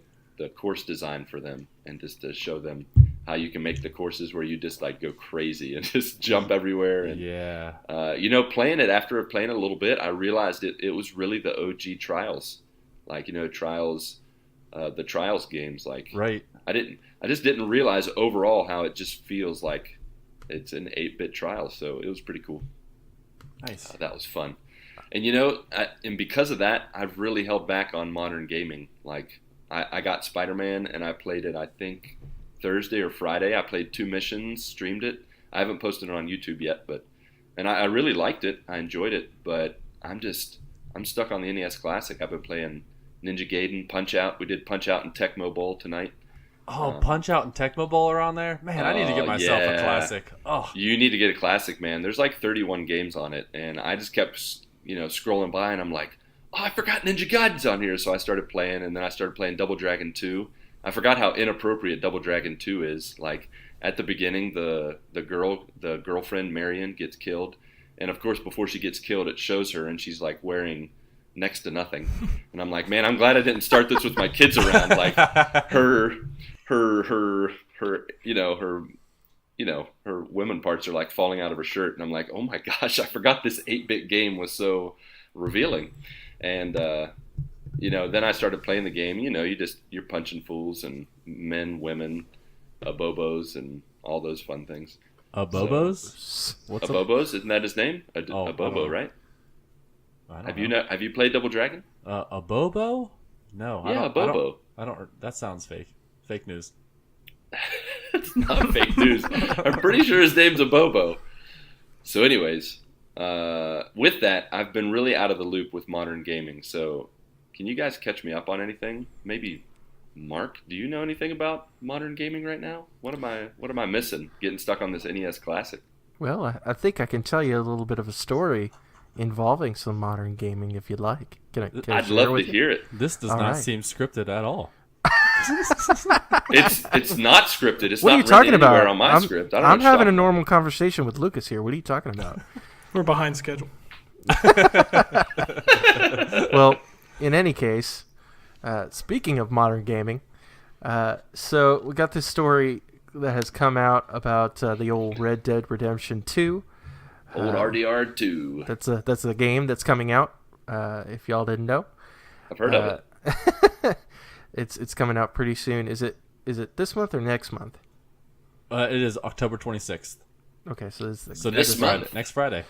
course design for them and just to show them how you can make the courses where you just like go crazy and just jump everywhere. And, yeah. Playing it after playing it a little bit, I realized it was really the OG Trials. Like, Trials, the Trials games. Like, right. I just didn't realize overall how it just feels like it's an 8-bit Trial. So it was pretty cool. Nice. That was fun. And and because of that, I've really held back on modern gaming. Like, I got Spider-Man and I played it, I think, Thursday or Friday. I played 2 missions, streamed it. I haven't posted it on YouTube yet, and I really liked it. I enjoyed it, but I'm stuck on the NES Classic. I've been playing Ninja Gaiden, Punch-Out. We did Punch-Out and Tecmo Bowl tonight. Oh, Punch-Out and Tecmo Bowl are on there? Man, I need to get myself a Classic. Oh, you need to get a Classic, man. There's like 31 games on it, and I just kept scrolling by, and I'm like, I forgot Ninja Gaiden's on here. So I started playing, and then I started playing Double Dragon 2. I forgot how inappropriate Double Dragon 2 is. Like, at the beginning, the girlfriend, Marion, gets killed. And, of course, before she gets killed, it shows her, and she's, like, wearing next to nothing. And I'm like, man, I'm glad I didn't start this with my kids around. Like, her women parts are, like, falling out of her shirt. And I'm like, oh, my gosh, I forgot this 8-bit game was so revealing. And, then I started playing the game. You're punching fools and men, women, abobos, and all those fun things. Abobos? What's abobos? Isn't that his name? Abobo, right? Have you played Double Dragon? Abobo? No. Yeah, Abobo. I don't. That sounds fake. Fake news. It's not fake news. I'm pretty sure his name's Abobo. So, anyways, with that, I've been really out of the loop with modern gaming. So, can you guys catch me up on anything? Maybe Mark, do you know anything about modern gaming right now? What am I missing? Getting stuck on this NES Classic. Well, I think I can tell you a little bit of a story involving some modern gaming if you'd like. Can I I'd share love with to you? hear it. This does All not right. seem scripted at all. It's not scripted. It's What not are you talking written anywhere about? on my script. I don't know I'm what you're having a talking normal conversation with Lucas here. What are you talking about? We're behind schedule. Well, in any case, speaking of modern gaming, so we got this story that has come out about the old Red Dead Redemption 2. Old RDR2. That's a game that's coming out. If y'all didn't know, I've heard of it. it's coming out pretty soon. Is it this month or next month? It is October 26th. Okay, so this So This next month? Friday. Next Friday.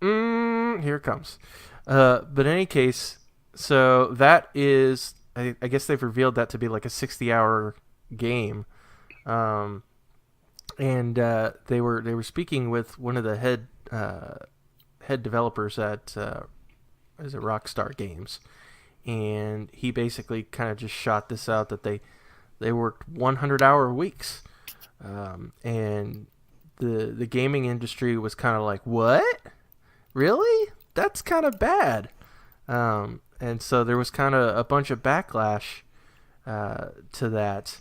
Here it comes. But in any case, so that is, I guess they've revealed that to be like a 60-hour game, and they were speaking with one of the head developers at is it Rockstar Games, and he basically kind of just shot this out that they worked 100-hour weeks, and the gaming industry was kind of like, what? Really? That's kind of bad. And so there was kind of a bunch of backlash to that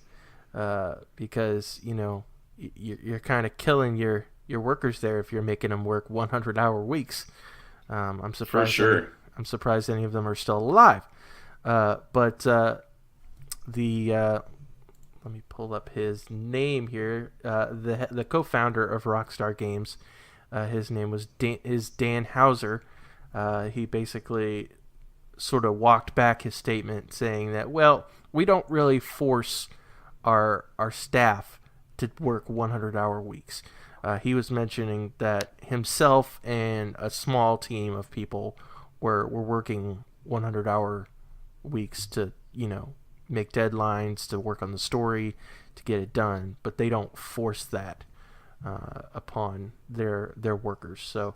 because, you know, you're kind of killing your workers there if you're making them work 100-hour weeks. I'm surprised. For sure. I'm surprised any of them are still alive. But let me pull up his name here. The co-founder of Rockstar Games, his name was Dan Houser. He basically sort of walked back his statement saying that, well, we don't really force our staff to work 100-hour weeks. He was mentioning that himself and a small team of people were working 100-hour weeks to, you know, make deadlines, to work on the story, to get it done, but they don't force that upon their workers. So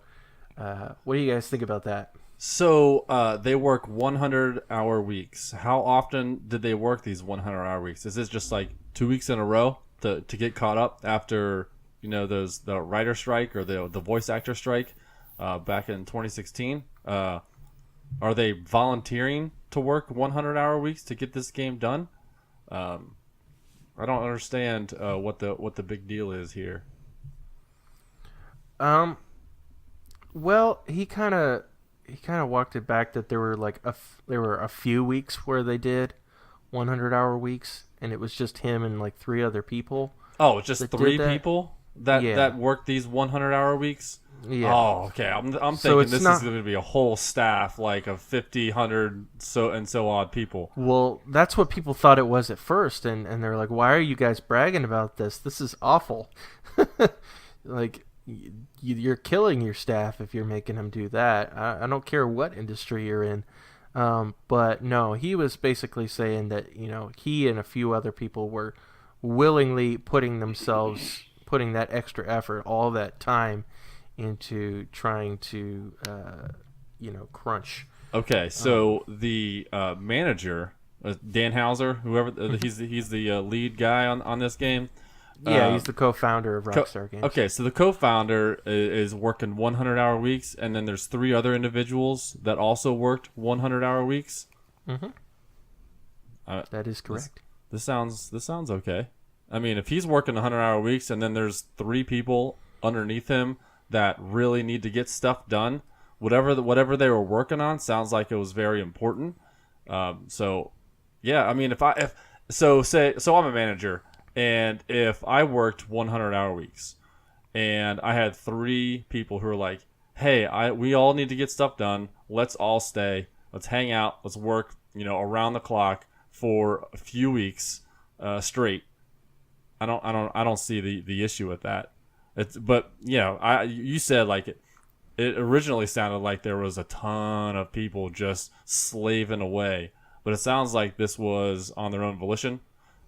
what do you guys think about that? So they work 100-hour weeks. How often did they work these 100-hour weeks? Is this just like 2 weeks in a row to get caught up after, you know, the writer strike or the voice actor strike back in 2016? Are they volunteering to work 100-hour weeks to get this game done? I don't understand what the big deal is here. Well, he kind of walked it back that there were like there were a few weeks where they did 100-hour weeks, and it was just him and like 3 other people. Oh, it's just that 3 did that. people that worked these 100-hour weeks? Yeah. Oh, okay. I'm So thinking it's this not- is going to be a whole staff like of 50, 100 so odd people. Well, that's what people thought it was at first, and they're like, "Why are you guys bragging about this? This is awful." Like, you're killing your staff if you're making them do that. I don't care what industry you're in. But no, he was basically saying that, you know, he and a few other people were willingly putting that extra effort, all that time into trying to, crunch. Okay, so the manager, Dan Houser, whoever he's the lead guy on this game. Yeah, he's the co-founder of Rockstar Games. Okay, so the co-founder is working 100-hour weeks, and then there's 3 other individuals that also worked 100-hour weeks. Mm-hmm. That is correct. This sounds okay. I mean, if he's working 100-hour weeks, and then there's 3 people underneath him that really need to get stuff done, whatever they were working on sounds like it was very important. So, yeah, I mean, I'm a manager. And if I worked 100-hour weeks and I had 3 people who are like, hey, we all need to get stuff done. Let's all stay. Let's hang out. Let's work, you know, around the clock for a few weeks straight. I don't see the issue with that. But you know, you said like it originally sounded like there was a ton of people just slaving away, but it sounds like this was on their own volition,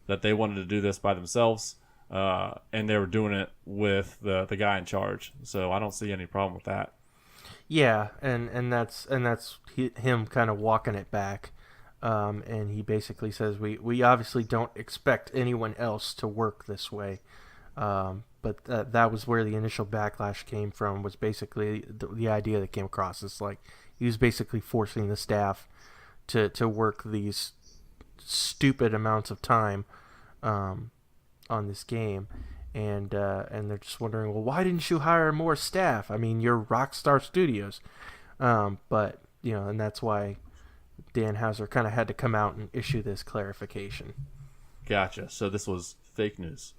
that they wanted to do this by themselves, and they were doing it with the guy in charge. So I don't see any problem with that. Yeah, and that's him kind of walking it back. and he basically says we obviously don't expect anyone else to work this way. But that was where the initial backlash came from, was basically the idea that came across. It's like he was basically forcing the staff to work these stupid amounts of time on this game. And they're just wondering, well, why didn't you hire more staff? I mean, you're Rockstar Studios. But, and that's why Dan Houser kind of had to come out and issue this clarification. Gotcha. So this was fake news.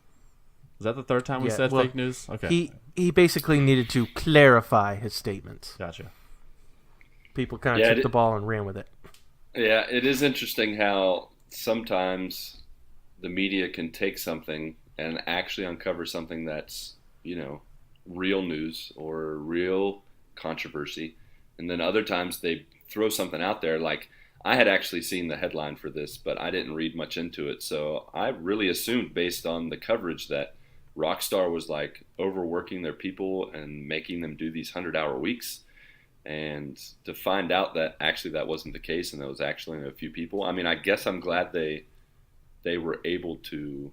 Was that the third time we said fake news? Okay. He basically needed to clarify his statements. Gotcha. People kind of took the ball and ran with it. Yeah, it is interesting how sometimes the media can take something and actually uncover something that's, real news or real controversy. And then other times they throw something out there. Like, I had actually seen the headline for this, but I didn't read much into it. So I really assumed, based on the coverage, that Rockstar was like overworking their people and making them do these 100-hour weeks. And to find out that actually that wasn't the case, and there was actually a few people. I mean, I guess I'm glad they were able to,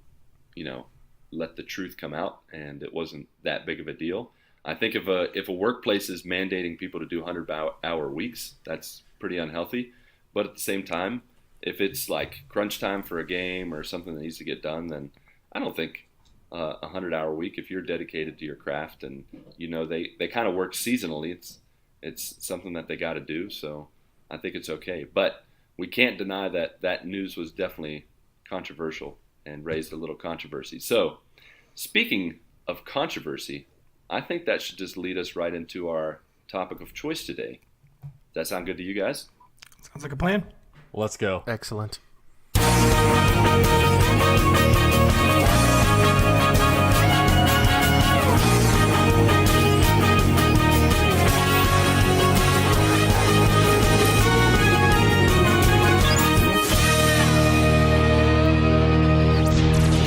let the truth come out, and it wasn't that big of a deal. I think if a workplace is mandating people to do 100-hour weeks, that's pretty unhealthy. But at the same time, if it's like crunch time for a game or something that needs to get done, then I don't think a 100-hour week, if you're dedicated to your craft and they kind of work seasonally, it's something that they got to do. So I think it's okay. But we can't deny that news was definitely controversial and raised a little controversy. So speaking of controversy, I think that should just lead us right into our topic of choice today. Does that sound good to you guys? Sounds like a plan. Let's go. Excellent.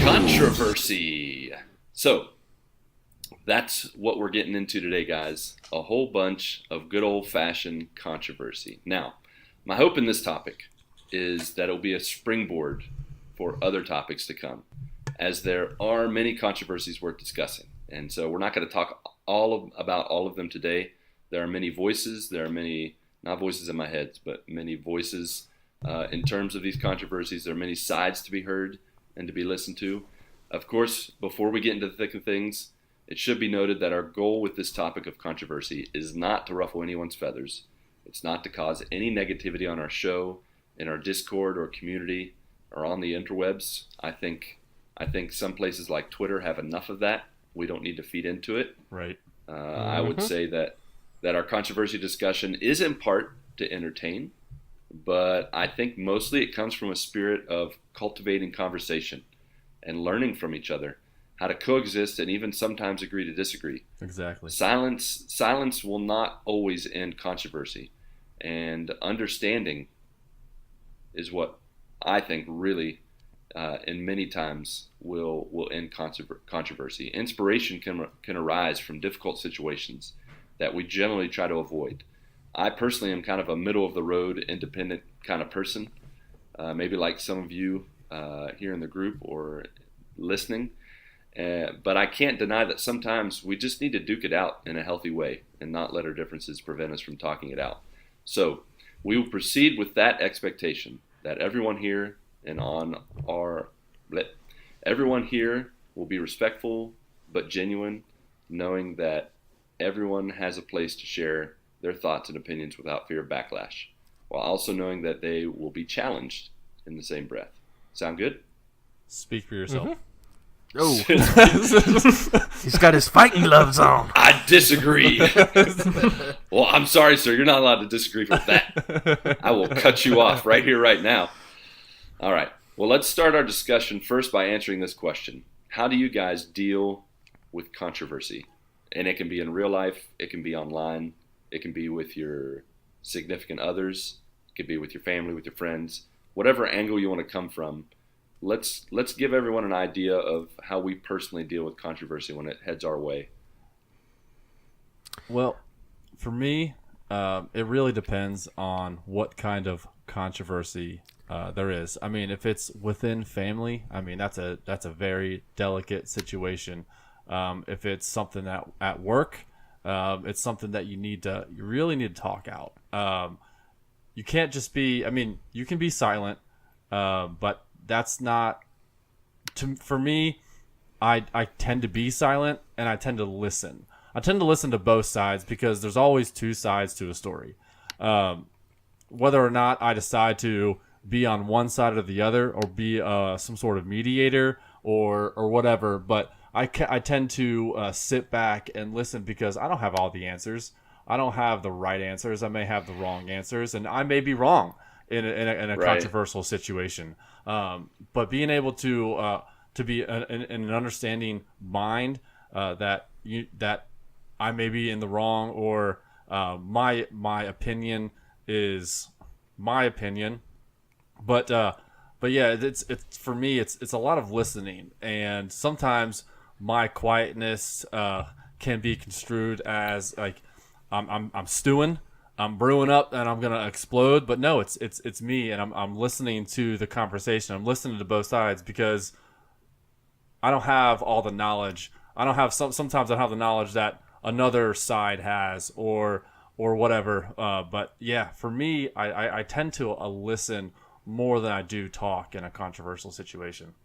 Controversy. So that's what we're getting into today, guys. A whole bunch of good old-fashioned controversy. Now, my hope in this topic is that it'll be a springboard for other topics to come, as there are many controversies worth discussing. And so we're not going to talk about all of them today. There are many voices. There are many, not voices in my head, but many voices in terms of these controversies. There are many sides to be heard and to be listened to. Of course, before we get into the thick of things, it should be noted that our goal with this topic of controversy is not to ruffle anyone's feathers. It's not to cause any negativity on our show, in our Discord or community, or on the interwebs. I think some places like Twitter have enough of that. We don't need to feed into it. Right. I would say that our controversy discussion is in part to entertain, but I think mostly it comes from a spirit of cultivating conversation and learning from each other, how to coexist and even sometimes agree to disagree. Exactly. Silence will not always end controversy, and understanding is what I think really, and many times, will end controversy. Inspiration can arise from difficult situations that we generally try to avoid. I personally am kind of a middle-of-the-road, independent kind of person, maybe like some of you here in the group or listening. But I can't deny that sometimes we just need to duke it out in a healthy way and not let our differences prevent us from talking it out. So we will proceed with that expectation that everyone here will be respectful but genuine, knowing that everyone has a place to share their thoughts and opinions without fear of backlash, while also knowing that they will be challenged in the same breath. Sound good? Speak for yourself. Mm-hmm. Oh, he's got his fighting gloves on. I disagree. Well, I'm sorry, sir. You're not allowed to disagree with that. I will cut you off right here, right now. All right. Well, let's start our discussion first by answering this question. How do you guys deal with controversy? And it can be in real life. It can be online. It can be with your significant others. It can be with your family, with your friends. Whatever angle you want to come from. Let's give everyone an idea of how we personally deal with controversy when it heads our way. Well, for me, it really depends on what kind of controversy There is. I mean, if it's within family, I mean that's a very delicate situation. If it's something at work, it's something that you really need to talk out. You can't just be. I mean, you can be silent, but that's not. For me, I tend to be silent and I tend to listen. I tend to listen to both sides because there's always two sides to a story. Whether or not I decide to be on one side or the other, or be some sort of mediator or whatever, but I tend to sit back and listen because I don't have all the answers. I don't have the right answers. I may have the wrong answers, and I may be wrong in a Right. controversial situation. But being able to be in an understanding mind that I may be in the wrong, or my opinion is my opinion. But yeah, it's for me. It's a lot of listening, and sometimes my quietness can be construed as like I'm stewing, I'm brewing up, and I'm gonna explode. But no, it's me, and I'm listening to the conversation. I'm listening to both sides because I don't have all the knowledge. I don't have sometimes I don't have the knowledge that another side has, or whatever. But yeah, for me, I tend to listen more than I do talk in a controversial situation.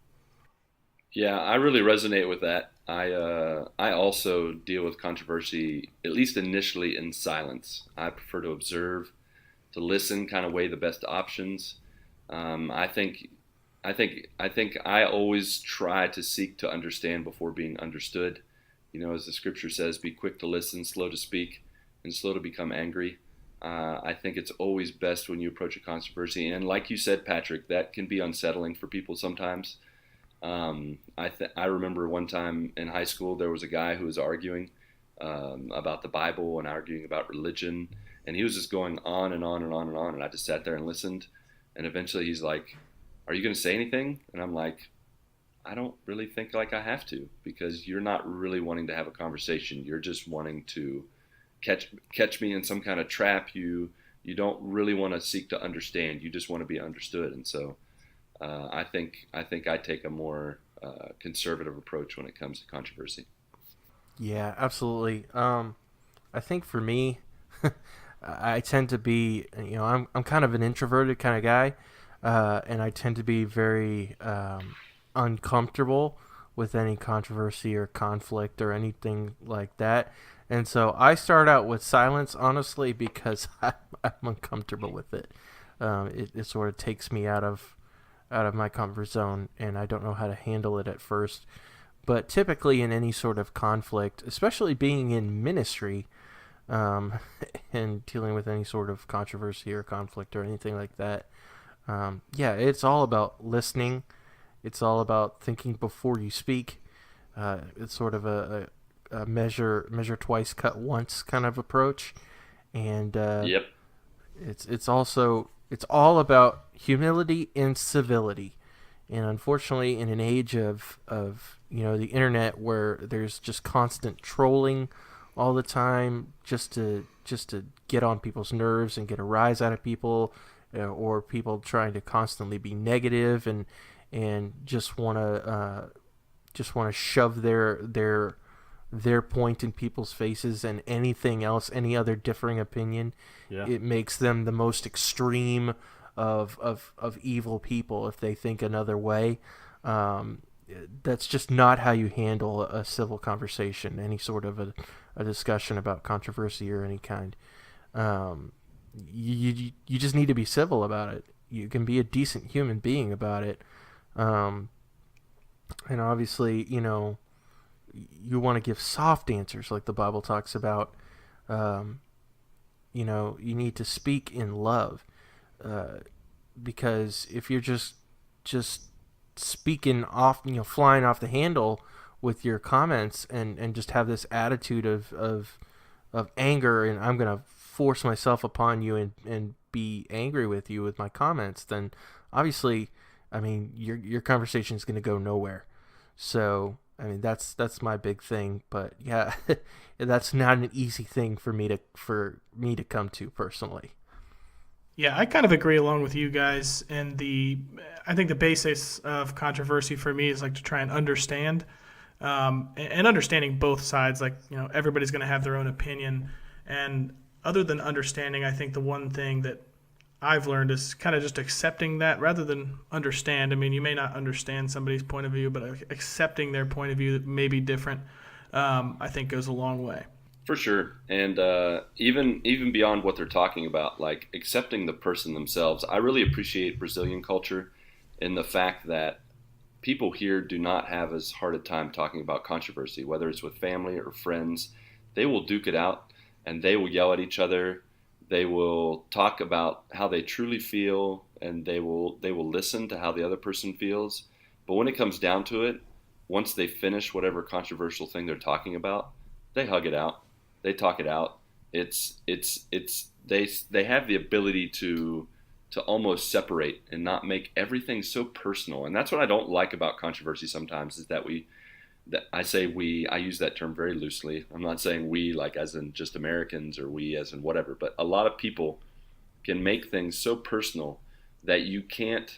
Yeah, I really resonate with that. I also deal with controversy, at least initially, in silence. I prefer to observe, to listen, kind of weigh the best options. I think I always try to seek to understand before being understood. You know, as the scripture says, be quick to listen, slow to speak, and slow to become angry. I think it's always best when you approach a controversy, and like you said, Patrick, that can be unsettling for people sometimes. I remember one time in high school there was a guy who was arguing about the Bible and arguing about religion, and he was just going on and on and on and on, and I just sat there and listened, and eventually he's like, "Are you going to say anything?" And I'm like, "I don't really think like I have to, because you're not really wanting to have a conversation. You're just wanting to catch me in some kind of trap. You don't really want to seek to understand. You just want to be understood." And so I think I take a more conservative approach when it comes to controversy. Yeah, absolutely. I think for me, I tend to be, I'm kind of an introverted kind of guy, and I tend to be very uncomfortable with any controversy or conflict or anything like that. And so I start out with silence, honestly, because I'm uncomfortable with it. It sort of takes me out of my comfort zone, and I don't know how to handle it at first. But typically in any sort of conflict, especially being in ministry, and dealing with any sort of controversy or conflict or anything like that, yeah, it's all about listening. It's all about thinking before you speak. It's sort of a measure twice, cut once kind of approach, and Yep. it's all about humility and civility. And unfortunately, in an age of the internet, where there's just constant trolling all the time, just to get on people's nerves and get a rise out of people, or people trying to constantly be negative and just want to shove their point in people's faces, and anything else, any other differing opinion, Yeah. it makes them the most extreme of evil people if they think another way. That's just not how you handle a civil conversation, any sort of a discussion about controversy or any kind. You just need to be civil about it. You can be a decent human being about it. And obviously, you want to give soft answers like the Bible talks about. You need to speak in love, because if you're just speaking off, flying off the handle with your comments, and just have this attitude of anger, and I'm gonna force myself upon you and be angry with you with my comments, then obviously, I mean, your conversation is gonna go nowhere. So I mean, that's my big thing. But yeah, that's not an easy thing for me to come to personally. Yeah, I kind of agree along with you guys. I think the basis of controversy for me is like to try and understand, and understanding both sides. Like, everybody's going to have their own opinion, and other than understanding, I think the one thing that I've learned is kind of just accepting that rather than understand. I mean, you may not understand somebody's point of view, but accepting their point of view that may be different, I think goes a long way. For sure. And even beyond what they're talking about, like accepting the person themselves, I really appreciate Brazilian culture in the fact that people here do not have as hard a time talking about controversy, whether it's with family or friends. They will duke it out and they will yell at each other. They will talk about how they truly feel, and they will listen to how the other person feels. But when it comes down to it, once they finish whatever controversial thing they're talking about, they hug it out. They talk it out. They have the ability to almost separate and not make everything so personal. And that's what I don't like about controversy sometimes, is that I use that term very loosely. I'm not saying we like as in just Americans or we as in whatever, but a lot of people can make things so personal that you can't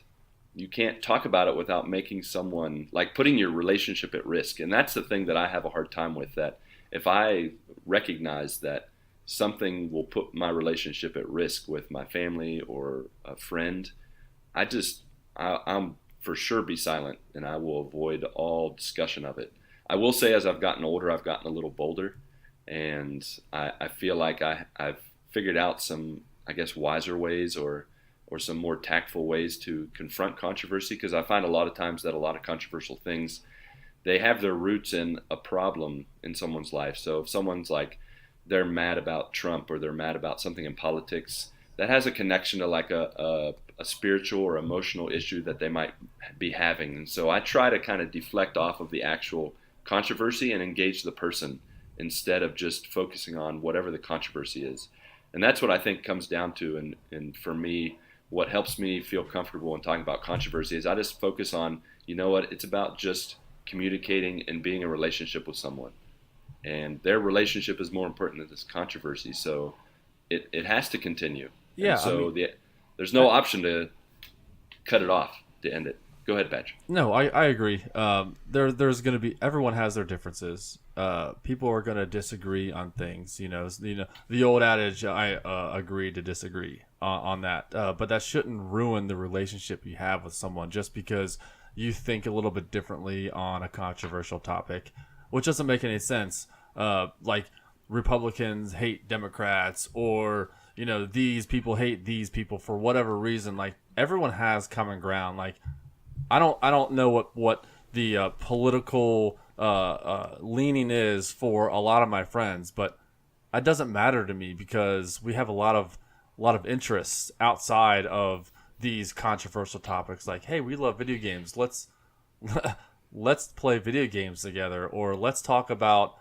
talk about it without making someone, like, putting your relationship at risk. And that's the thing that I have a hard time with, that if I recognize that something will put my relationship at risk with my family or a friend, I'm for sure be silent, and I will avoid all discussion of it. I will say, as I've gotten older, I've gotten a little bolder, and I feel like I've figured out some, I guess, wiser ways or some more tactful ways to confront controversy, because I find a lot of times that a lot of controversial things, they have their roots in a problem in someone's life. So if someone's like, they're mad about Trump or they're mad about something in politics, that has a connection to like a spiritual or emotional issue that they might be having. And so I try to kind of deflect off of the actual controversy and engage the person instead of just focusing on whatever the controversy is. And that's what I think comes down to. And for me, what helps me feel comfortable in talking about controversy is I just focus on, you know what, it's about just communicating and being in a relationship with someone. And their relationship is more important than this controversy. So it has to continue. Yeah. And so there's no option to cut it off, to end it. Go ahead, Patrick. No, I agree. There's going to be, everyone has their differences. People are going to disagree on things. The old adage, I agree to disagree on that. But that shouldn't ruin the relationship you have with someone just because you think a little bit differently on a controversial topic, which doesn't make any sense. Like Republicans hate Democrats, or these people hate these people for whatever reason. Like, everyone has common ground. Like, I don't know what the political leaning is for a lot of my friends, but it doesn't matter to me because we have a lot of interests outside of these controversial topics. Like, hey, we love video games. Let's play video games together, or let's talk about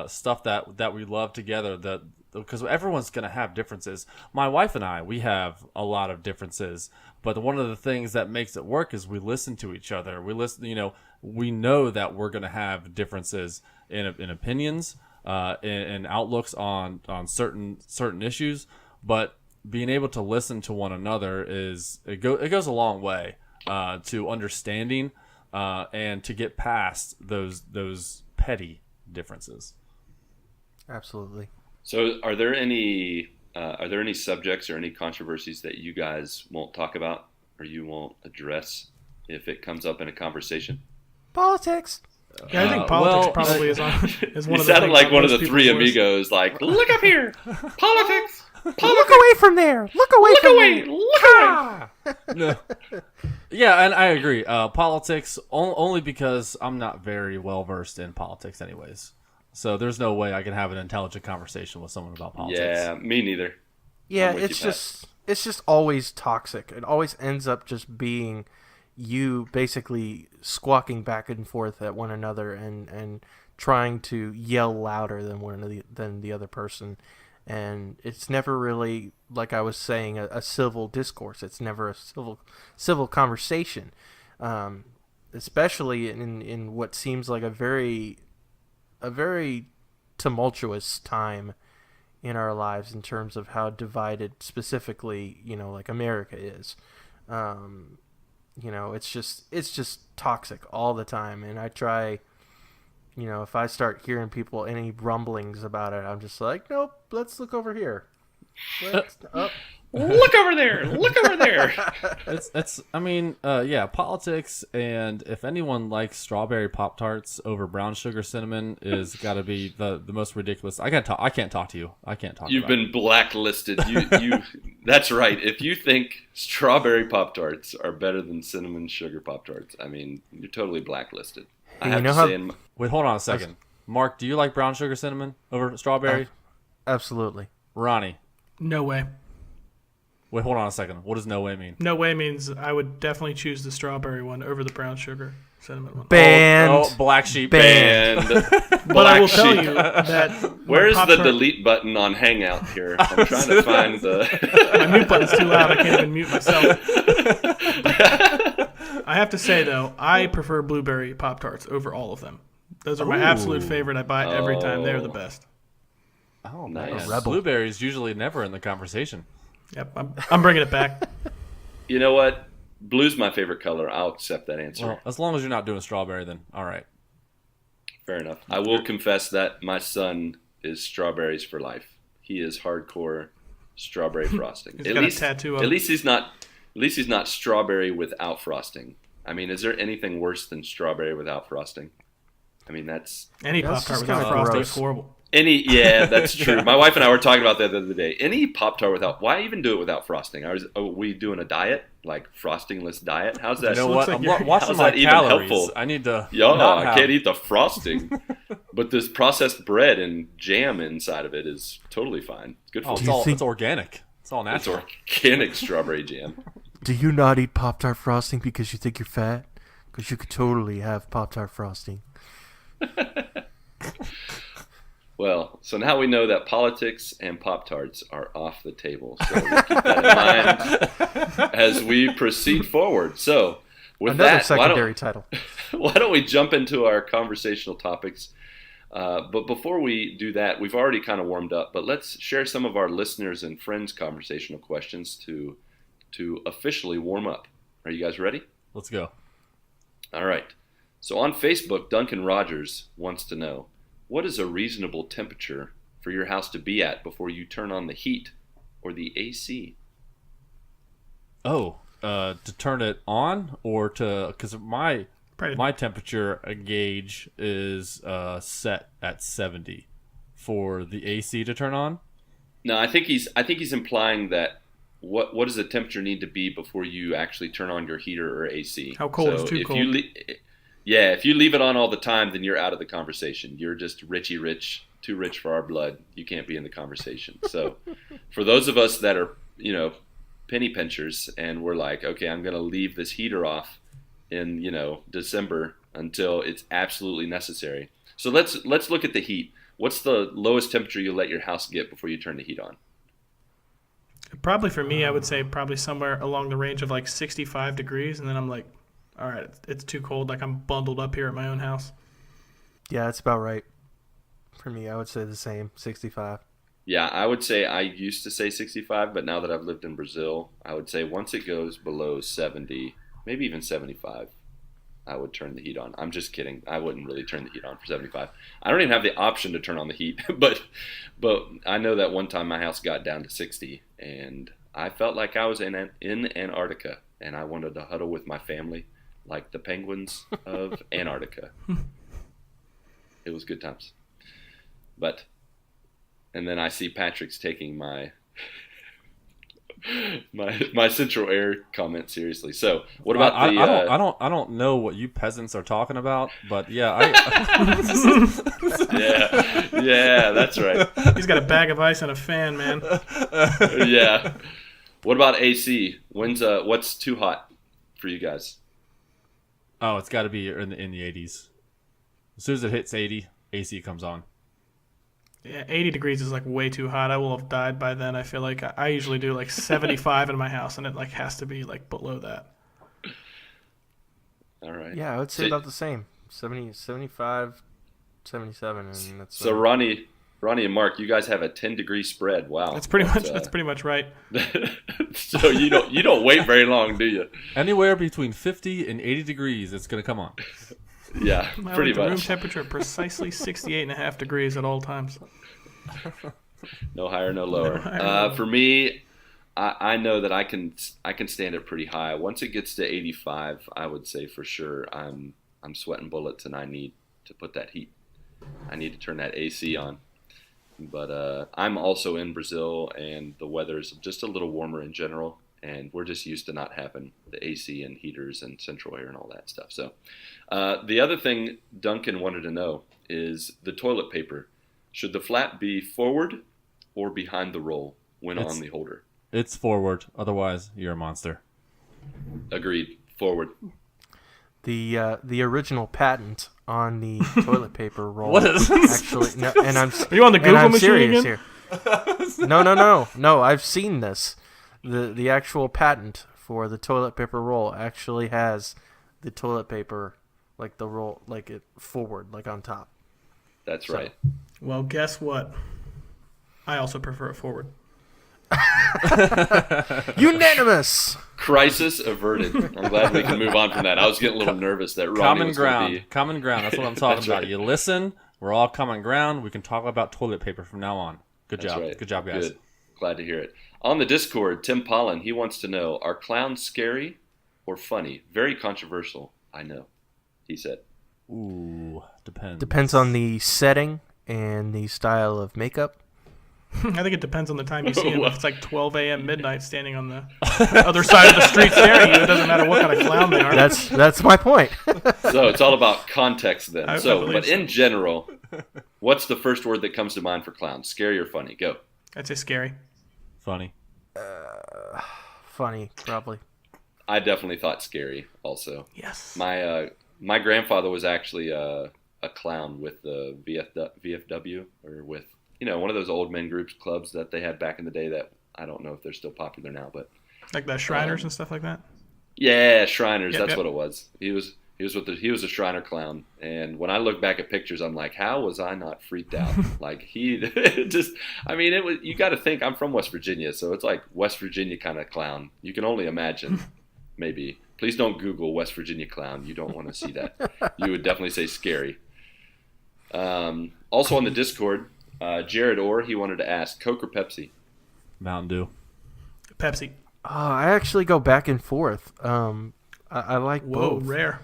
stuff that we love together. Because everyone's going to have differences. My wife and I, we have a lot of differences, but one of the things that makes it work is we listen to each other. We listen, we know that we're going to have differences in opinions, in outlooks on certain issues, but being able to listen to one another it goes a long way to understanding and to get past those petty differences. Absolutely. So are there any subjects or any controversies that you guys won't talk about or you won't address if it comes up in a conversation? Politics. Yeah, I think politics probably is one You of the sounded things like on one of most the three people's lists. amigos, like, look up here, politics. Look away from there. Look away from there. Look away. No. Yeah, and I agree. Politics, only because I'm not very well versed in politics anyways. So there's no way I can have an intelligent conversation with someone about politics. Yeah, me neither. Yeah, I'm with you, it's just always toxic. It always ends up just being you basically squawking back and forth at one another and trying to yell louder than the other person. And it's never really, like I was saying, a civil discourse. It's never a civil conversation, especially in what seems like a very tumultuous time in our lives in terms of how divided specifically, like America is. It's just toxic all the time. And I try, if I start hearing people, any rumblings about it, I'm just like, nope, let's look over here. Look over there! Look over there! Politics, and if anyone likes strawberry Pop Tarts over brown sugar cinnamon, is got to be the most ridiculous. I can't talk to you. I can't talk. You've been blacklisted. You. That's right. If you think strawberry Pop Tarts are better than cinnamon sugar Pop Tarts, I mean, you're totally blacklisted. I have to say. Wait, hold on a second. Mark, do you like brown sugar cinnamon over strawberry? Absolutely. Ronnie. No way. Wait, hold on a second. What does no way mean? No way means I would definitely choose the strawberry one over the brown sugar cinnamon one. Banned. Oh, black sheep. Banned. But I will tell you that... Where's the delete button on Hangout here? I'm trying to find the... My mute button's too loud. I can't even mute myself. I have to say, though, I prefer blueberry Pop-Tarts over all of them. Those are my absolute favorite. I buy every time. They're the best. Oh, nice. Man. Blueberries usually never in the conversation. Yep, I'm bringing it back. You know what? Blue's my favorite color. I'll accept that answer. Well, as long as you're not doing strawberry, then all right. Fair enough. I will confess that my son is strawberries for life. He is hardcore strawberry frosting. He's got a tattoo of it. At least he's not strawberry without frosting. I mean, is there anything worse than strawberry without frosting? I mean, that's any Pop-Tart without frosting is horrible. That's true. My wife and I were talking about that the other day. Any Pop-Tart without, why even do it without frosting? Are we doing a diet, like frostingless diet? How's that? You know what? I'm watching my calories. Helpful? I need to. I can't eat the frosting, but this processed bread and jam inside of it is totally fine. Good for you. It's organic. It's all natural. It's organic strawberry jam. Do you not eat Pop-Tart frosting because you think you're fat? Because you could totally have Pop-Tart frosting. Well, so now we know that politics and Pop-Tarts are off the table. So we'll keep that in mind as we proceed forward. So with another that, secondary title. Why don't we jump into our conversational topics? But before we do that, we've already kind of warmed up, but let's share some of our listeners and friends' conversational questions to officially warm up. Are you guys ready? Let's go. All right. So on Facebook, Duncan Rogers wants to know, what is a reasonable temperature for your house to be at before you turn on the heat or the AC? To turn it on, or because my temperature gauge is set at 70 for the AC to turn on. No, I think he's implying that what does the temperature need to be before you actually turn on your heater or AC? How cold is too cold? If you leave it on all the time, then you're out of the conversation. You're just Richie Rich, too rich for our blood. You can't be in the conversation. So for those of us that are, penny pinchers and we're like, okay, I'm going to leave this heater off in, December until it's absolutely necessary. So let's look at the heat. What's the lowest temperature you'll let your house get before you turn the heat on? Probably for me, I would say probably somewhere along the range of like 65 degrees. And then I'm like, all right, it's too cold. Like I'm bundled up here at my own house. Yeah, that's about right. For me, I would say the same, 65. Yeah, I would say I used to say 65, but now that I've lived in Brazil, I would say once it goes below 70, maybe even 75, I would turn the heat on. I'm just kidding. I wouldn't really turn the heat on for 75. I don't even have the option to turn on the heat, but I know that one time my house got down to 60, and I felt like I was in Antarctica, and I wanted to huddle with my family like the penguins of Antarctica. It was good times. And then I see Patrick's taking my Central Air comment seriously. So what about I don't know what you peasants are talking about, but yeah, yeah, that's right. He's got a bag of ice and a fan, man. Yeah. What about AC? What's too hot for you guys? Oh, it's got to be in the 80s. As soon as it hits 80, AC comes on. Yeah, 80 degrees is like way too hot. I will have died by then. I feel like I usually do like 75 in my house, and it like has to be like below that. All right. Yeah, I would say about the same. 70, 75, 77, and that's so Ronnie, Ronnie and Mark, you guys have a 10-degree spread. Wow, That's pretty much right. So you don't wait very long, do you? Anywhere between 50 and 80 degrees, it's going to come on. Yeah, I pretty like the room much. temperature at precisely 68.5 degrees at all times. No higher, no lower. No higher. For me, I know that I can stand it pretty high. Once it gets to 85, I would say for sure I'm sweating bullets, and I need to put that heat. I need to turn that AC on. But I'm also in Brazil, and the weather's just a little warmer in general, and we're just used to not having the AC and heaters and central air and all that stuff. So the other thing Duncan wanted to know is the toilet paper. Should the flap be forward or behind the roll when on the holder? It's forward. Otherwise, you're a monster. Agreed. Forward. The original patent on the toilet paper roll. What is this? Actually, no, and I'm Are you on the and Google I'm machine serious again? here. No. I've seen this. The actual patent for the toilet paper roll actually has the toilet paper like the roll like it forward like on top. That's right. Well, guess what? I also prefer it forward. Unanimous. Crisis averted. I'm glad we can move on from that. I was getting a little nervous that Ronnie Common was going to ground. be... Common ground. That's what I'm talking That's about. right. You listen. We're all common ground. We can talk about toilet paper from now on. Good That's job. right. Good job, guys. Good. Glad to hear it. On the Discord, Tim Paullin, he wants to know, are clowns scary or funny? Very controversial, I know, he said. Ooh, depends. Depends on the setting and the style of makeup. I think it depends on the time you see him. If it's like 12 a.m. midnight standing on the other side of the street staring at you, it doesn't matter what kind of clown they are. That's my point. So it's all about context then. I So, believe but so. in general, what's the first word that comes to mind for clowns? Scary or funny? Go. I'd say scary. Funny. Funny, probably. I definitely thought scary also. Yes. My grandfather was actually a clown with the VFW, or with, one of those old men groups clubs that they had back in the day that I don't know if they're still popular now, but Like the Shriners and stuff like that? yeah, Shriners, Yep, that's yep. what it was. He was a Shriner clown, and when I look back at pictures, I'm like, how was I not freaked out? Like it was. You got to think I'm from West Virginia, so it's like West Virginia kind of clown. You can only imagine, maybe. Please don't Google West Virginia clown. You don't want to see that. You would definitely say scary. Also on the Discord, Jared Orr, he wanted to ask, Coke or Pepsi? Mountain Dew. Pepsi. I actually go back and forth. I like Whoa, both. rare.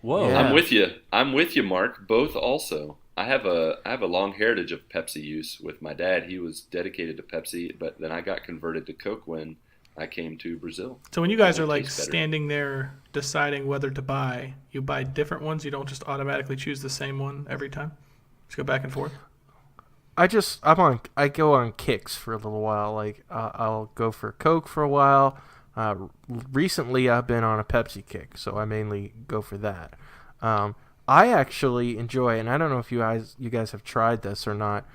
Whoa. Yeah. I'm with you, Mark. Both also. I have a long heritage of Pepsi use with my dad. He was dedicated to Pepsi, but then I got converted to Coke when I came to Brazil. So when you guys It are like tastes better. standing there deciding whether to buy, you buy different ones? You don't just automatically choose the same one every time? Just go back and forth? I go on kicks for a little while. Like I'll go for Coke for a while. Recently, I've been on a Pepsi kick, so I mainly go for that. I actually enjoy, and I don't know if you guys have tried this or not.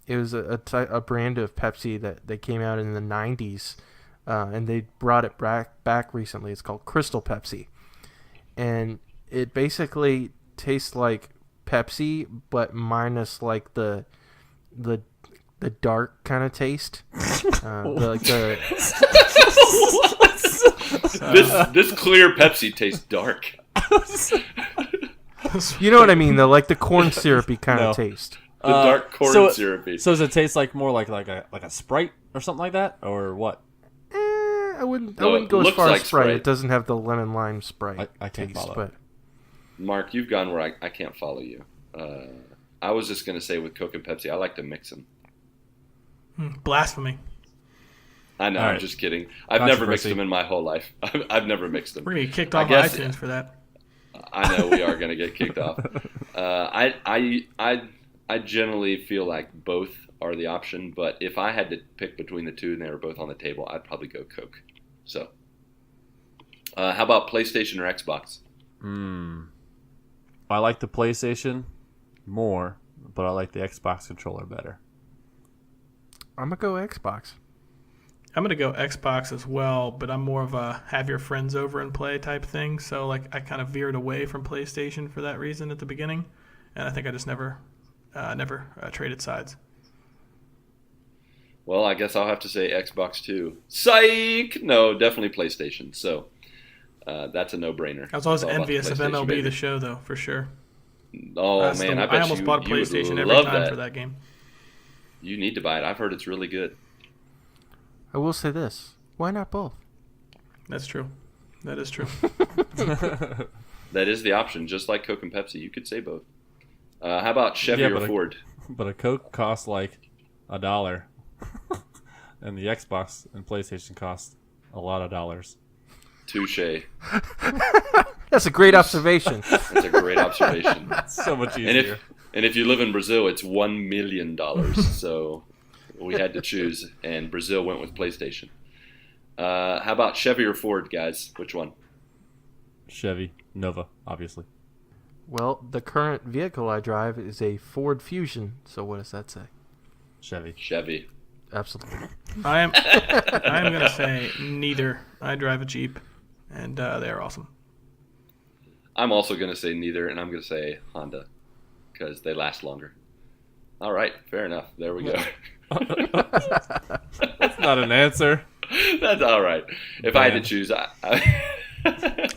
It was a brand of Pepsi that they came out in the 90s, and they brought it back recently. It's called Crystal Pepsi, and it basically tastes like Pepsi, but minus like the dark kind of taste. This clear Pepsi tastes dark. You know what I mean? The corn syrupy kind No. of taste. The dark corn so, syrupy. So does it taste like more like a Sprite or something like that, or what? I wouldn't No, go it as far looks as like Sprite. Sprite. It doesn't have the lemon lime Sprite I can't taste, follow. but Mark, you've gone where I can't follow you. I was just going to say with Coke and Pepsi, I like to mix them. Blasphemy. I know, All I'm right. just kidding. I've never mixed Controversy. them in my whole life. I've never mixed them. We're going to get kicked I off of guess- iTunes for that. I know we are going to get kicked off. I generally feel like both are the option, but if I had to pick between the two and they were both on the table, I'd probably go Coke. So, how about PlayStation or Xbox? I like the PlayStation more, but I like the Xbox controller better. I'm gonna go Xbox. I'm going to go Xbox as well, but I'm more of a have your friends over and play type thing. So like I kind of veered away from PlayStation for that reason at the beginning, and I think I just never never traded sides. Well, I guess I'll have to say Xbox too. Psych! No, definitely PlayStation. So that's a no-brainer. I was always It's all about envious of MLB baby. The Show, though, for sure. Oh, That's man, the- I bet almost you, bought a you would PlayStation every love time that. for that game. You need to buy it. I've heard it's really good. I will say this: why not both? That's true. That is true. That is the option, just like Coke and Pepsi. You could say both. How about Chevy Yeah, or but Ford? But a Coke costs like $1, and the Xbox and PlayStation cost a lot of dollars. Touche. That's a great observation. That's a great observation. So much And easier. if you live in Brazil, it's $1 million. So we had to choose, and Brazil went with PlayStation. How about Chevy or Ford, guys? Which one? Chevy Nova, obviously. Well, the current vehicle I drive is a Ford Fusion. So what does that say? Chevy. Chevy. Absolutely. I'm going to say neither. I drive a Jeep, and they are awesome. I'm also going to say neither, and I'm going to say Honda because they last longer. All right, fair enough. There we go. That's not an answer. That's all right. If I had to choose,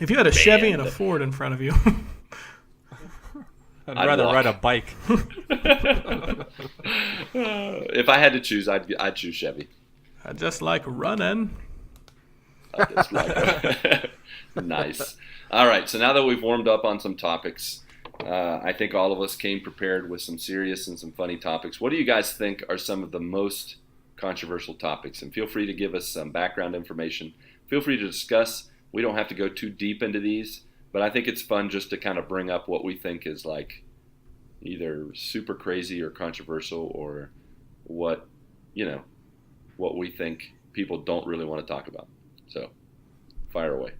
If you had a Chevy and a Ford in front of you, I'd I'd rather walk. ride a bike. if I had to choose, I'd choose Chevy. I just like running. I just like nice. All right, so now that we've warmed up on some topics, I think all of us came prepared with some serious and some funny topics. What do you guys think are some of the most controversial topics? And feel free to give us some background information. Feel free to discuss. We don't have to go too deep into these, but I think it's fun just to kind of bring up what we think is like either super crazy or controversial, or what we think people don't really want to talk about. So, fire away.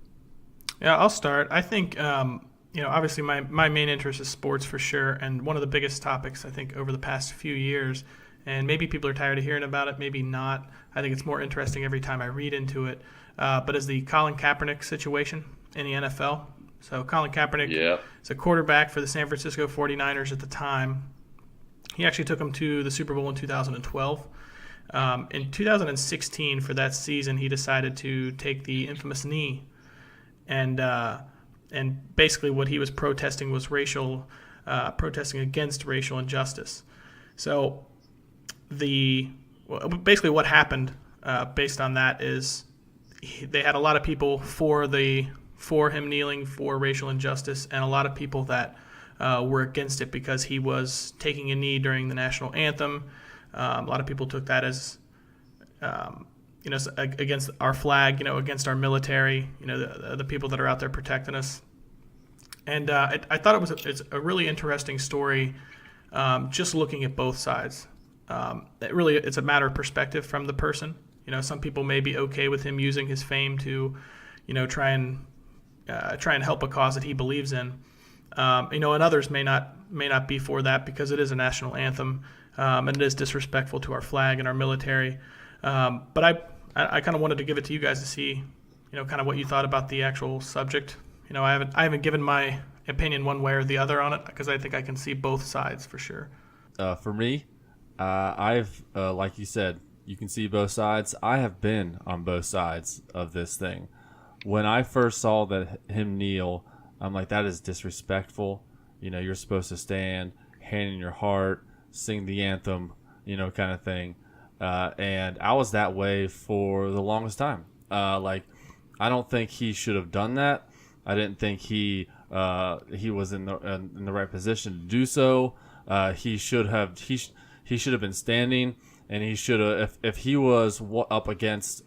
Yeah, I'll start. I think, obviously my main interest is sports for sure, and one of the biggest topics I think over the past few years, and maybe people are tired of hearing about it, maybe not. I think it's more interesting every time I read into it, but is the Colin Kaepernick situation in the NFL. So Colin Kaepernick is a quarterback for the San Francisco 49ers at the time. He actually took them to the Super Bowl in 2012. In 2016, for that season, he decided to take the infamous knee, and basically what he was protesting was protesting against racial injustice. So basically what happened based on that is they had a lot of people for him kneeling for racial injustice, and a lot of people that were against it because he was taking a knee during the national anthem. A lot of people took that as, against our flag, against our military, the people that are out there protecting us. And I thought it's a really interesting story, just looking at both sides. It's a matter of perspective from the person. Some people may be okay with him using his fame to, try and help a cause that he believes in. And others may not be for that because it is a national anthem, and it is disrespectful to our flag and our military. But I kind of wanted to give it to you guys to see, kind of what you thought about the actual subject. I haven't given my opinion one way or the other on it because I think I can see both sides for sure. For me, I've like you said, you can see both sides. I have been on both sides of this thing. When I first saw him kneel, I'm like, that is disrespectful. You're supposed to stand, hand in your heart, sing the anthem, kind of thing. And I was that way for the longest time. I don't think he should have done that. I didn't think he was in the right position to do so. He should have been standing, and he should have, if he was up against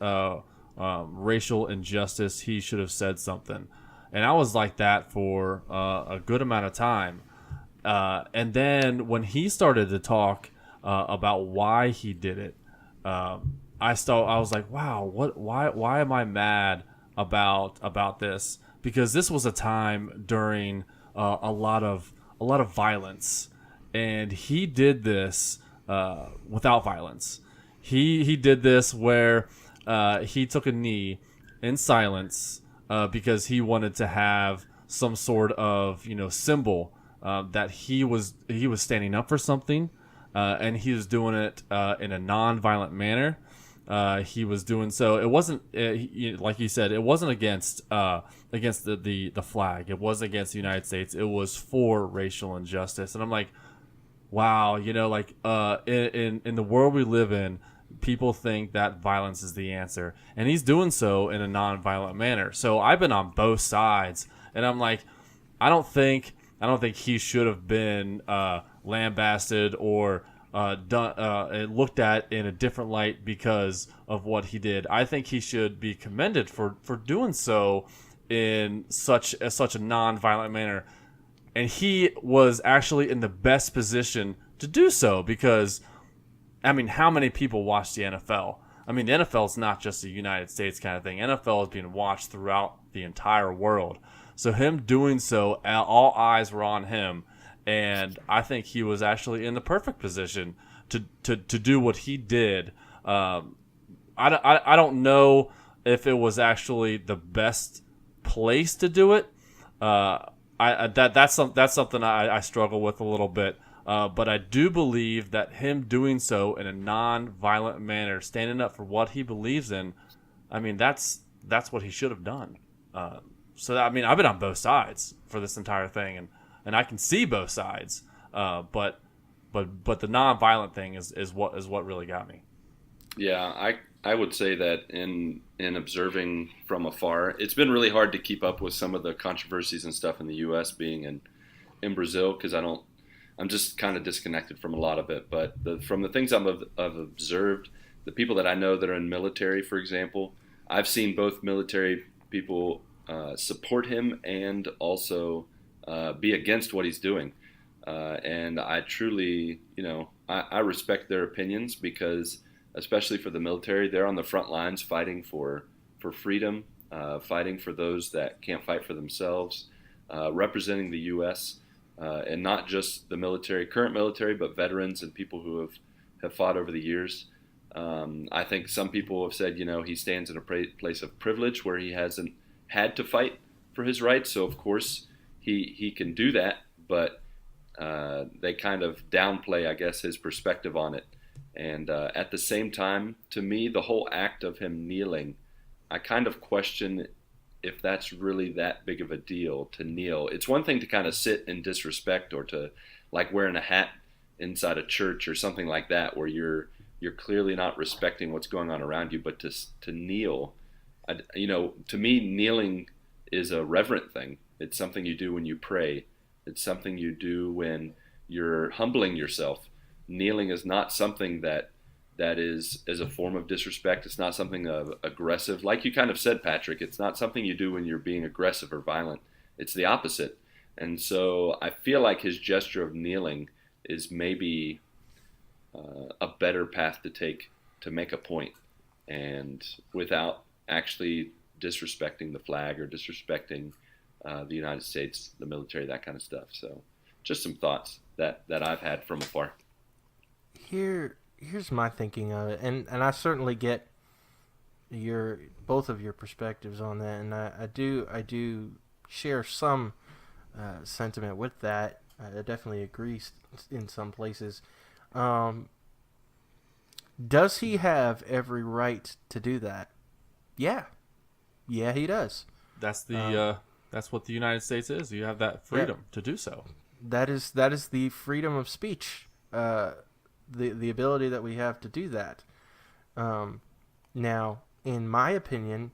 racial injustice, he should have said something. And I was like that for a good amount of time. And then when he started to talk about why he did it, I was like, wow, why am I mad about this? Because this was a time during a lot of violence, and he did this without violence. He did this where he took a knee in silence because he wanted to have some sort of symbol that he was standing up for something, and he was doing it in a non-violent manner. He was doing so. It wasn't like you said. It wasn't against the flag. It wasn't against the United States. It was for racial injustice. And I'm like, wow. Like in the world we live in, people think that violence is the answer, and he's doing so in a non-violent manner. So I've been on both sides, and I'm like, I don't think he should have been lambasted or looked at in a different light because of what he did. I think he should be commended for doing so in such a non-violent manner, and he was actually in the best position to do so because, I mean, how many people watch the NFL? I mean, the NFL is not just a United States kind of thing. NFL is being watched throughout the entire world. So him doing so, all eyes were on him. And I think he was actually in the perfect position to do what he did. I don't know if it was actually the best place to do it. That's something I struggle with a little bit. But I do believe that him doing so in a non-violent manner, standing up for what he believes in, I mean, that's what he should have done. So I mean, I've been on both sides for this entire thing, and I can see both sides. But the non-violent thing is what really got me. Yeah, I would say that in observing from afar, it's been really hard to keep up with some of the controversies and stuff in the U.S. being in Brazil, because I'm just kind of disconnected from a lot of it. But from the things I've observed, the people that I know that are in military, for example, I've seen both military people support him and also be against what he's doing. And I truly, I respect their opinions because, especially for the military, they're on the front lines fighting for freedom, fighting for those that can't fight for themselves, representing the U.S., and not just the current military, but veterans and people who have fought over the years. I think some people have said, he stands in a place of privilege where he hasn't had to fight for his rights. So, of course, he can do that, but they kind of downplay, I guess, his perspective on it. And at the same time, to me, the whole act of him kneeling, I kind of question if that's really that big of a deal to kneel. It's one thing to kind of sit in disrespect, or to like wearing a hat inside a church or something like that, where you're clearly not respecting what's going on around you. But to kneel, to me, kneeling is a reverent thing. It's something you do when you pray. It's something you do when you're humbling yourself. Kneeling is not something that is a form of disrespect. It's not something of aggressive. Like you kind of said, Patrick, it's not something you do when you're being aggressive or violent. It's the opposite. And so I feel like his gesture of kneeling is maybe a better path to take to make a point, and without actually disrespecting the flag or disrespecting the United States, the military, that kind of stuff. So just some thoughts that I've had from afar. Here's my thinking of it, and I certainly get both of your perspectives on that, and I do share some sentiment with that. I definitely agree in some places. Does he have every right to do that? Yeah, he does. That's what the United States is. You have that freedom to do so. That is the freedom of speech. The ability that we have to do that. Now, in my opinion,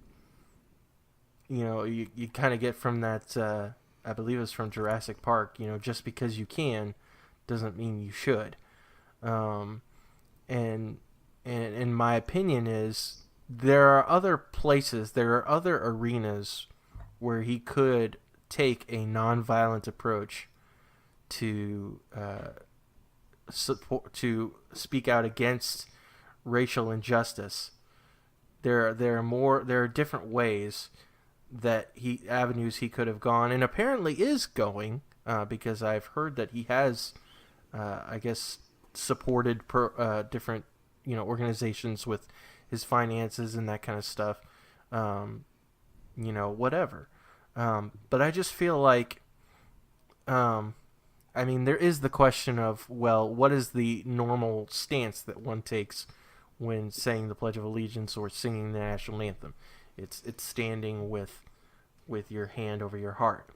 you kind of get from that, I believe it's from Jurassic Park, just because you can doesn't mean you should. And my opinion is there are other places, there are other arenas where he could take a nonviolent approach to speak out against racial injustice. There are different ways avenues he could have gone, and apparently is going, because I've heard that he has, I guess, supported different organizations with his finances and that kind of stuff. Whatever. But I just feel like I mean, there is the question of, well, what is the normal stance that one takes when saying the Pledge of Allegiance or singing the national anthem? It's standing with your hand over your heart,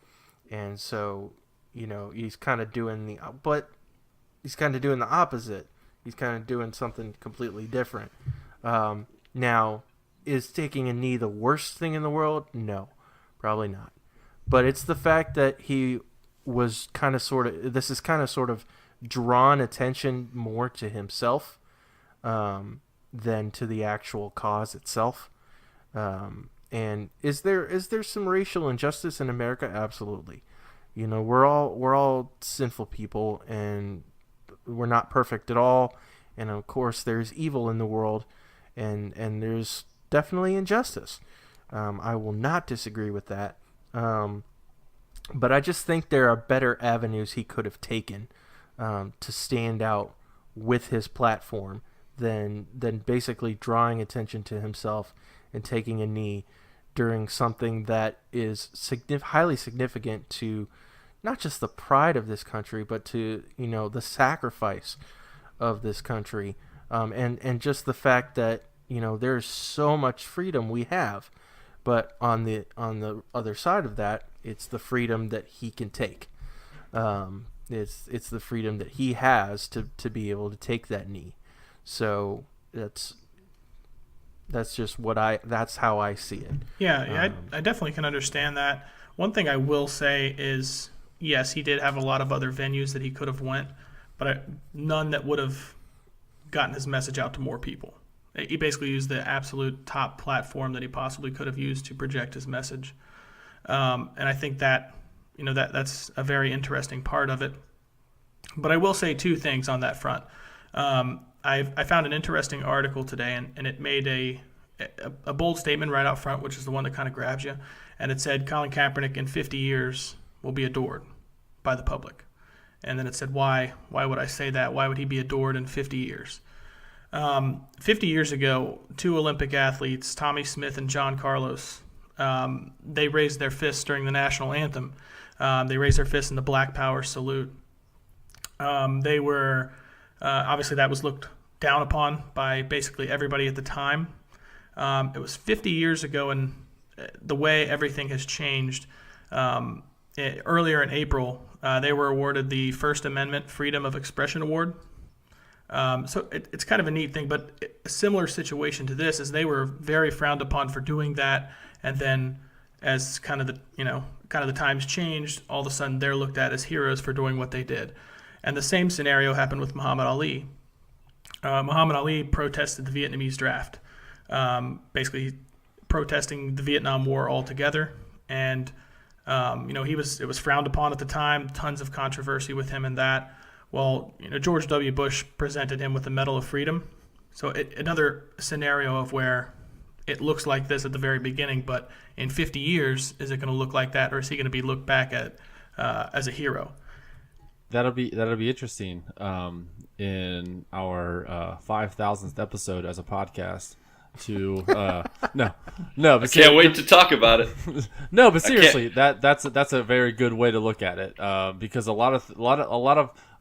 and so he's kind of doing the opposite. He's kind of doing something completely different. Now, is taking a knee the worst thing in the world? No, probably not. But it's the fact that he was this is kind of sort of drawn attention more to himself than to the actual cause itself. And is there some racial injustice in America? Absolutely. We're all sinful people, and we're not perfect at all. And of course, there's evil in the world, and there's definitely injustice. I will not disagree with that. But I just think there are better avenues he could have taken to stand out with his platform than basically drawing attention to himself and taking a knee during something that is highly significant to not just the pride of this country, but to the sacrifice of this country, and just the fact that there's so much freedom we have, but on the other side of that, it's the freedom that he can take. It's the freedom that he has to be able to take that knee. So that's just that's how I see it. Yeah, I definitely can understand that. One thing I will say is, yes, he did have a lot of other venues that he could have went, but none that would have gotten his message out to more people. He basically used the absolute top platform that he possibly could have used to project his message. And I think that that's a very interesting part of it. But I will say two things on that front. I found an interesting article today, and it made a bold statement right out front, which is the one that kind of grabs you. And it said, Colin Kaepernick in 50 years will be adored by the public. And then it said, why would I say that? Why would he be adored in 50 years? 50 years ago, two Olympic athletes, Tommy Smith and John Carlos, they raised their fists during the national anthem. They raised their fists in the Black Power salute. They were, obviously that was looked down upon by basically everybody at the time. It was 50 years ago, and the way everything has changed. Earlier in April, they were awarded the First Amendment Freedom of Expression Award. So it's kind of a neat thing, but a similar situation to this is they were very frowned upon for doing that, and then as kind of the times changed, all of a sudden they're looked at as heroes for doing what they did. And the same scenario happened with Muhammad Ali. Muhammad Ali protested the Vietnamese draft, basically protesting the Vietnam War altogether, and it was frowned upon at the time. Tons of controversy with him and that. Well, George W. Bush presented him with the Medal of Freedom. So another scenario of where it looks like this at the very beginning, but in 50 years, is it going to look like that, or is he going to be looked back at as a hero? That'll be interesting in our 5,000th episode as a podcast. To no, but I can't wait to talk about it. No, but seriously, that's a very good way to look at it, because a lot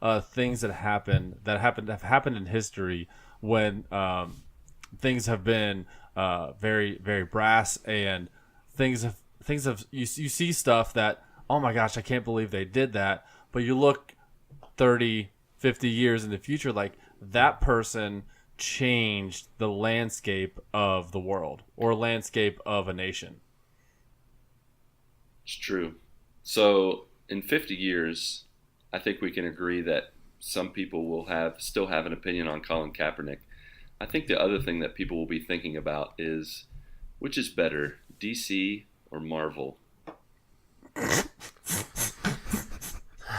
of things that have happened in history when things have been very, very brass, and things have you see stuff that, oh my gosh, I can't believe they did that, but you look 30, 50 years in the future, like that person changed the landscape of the world or landscape of a nation. It's true. So in 50 years, I think we can agree that some people will still have an opinion on Colin Kaepernick. I think the other thing that people will be thinking about is, which is better, DC or Marvel?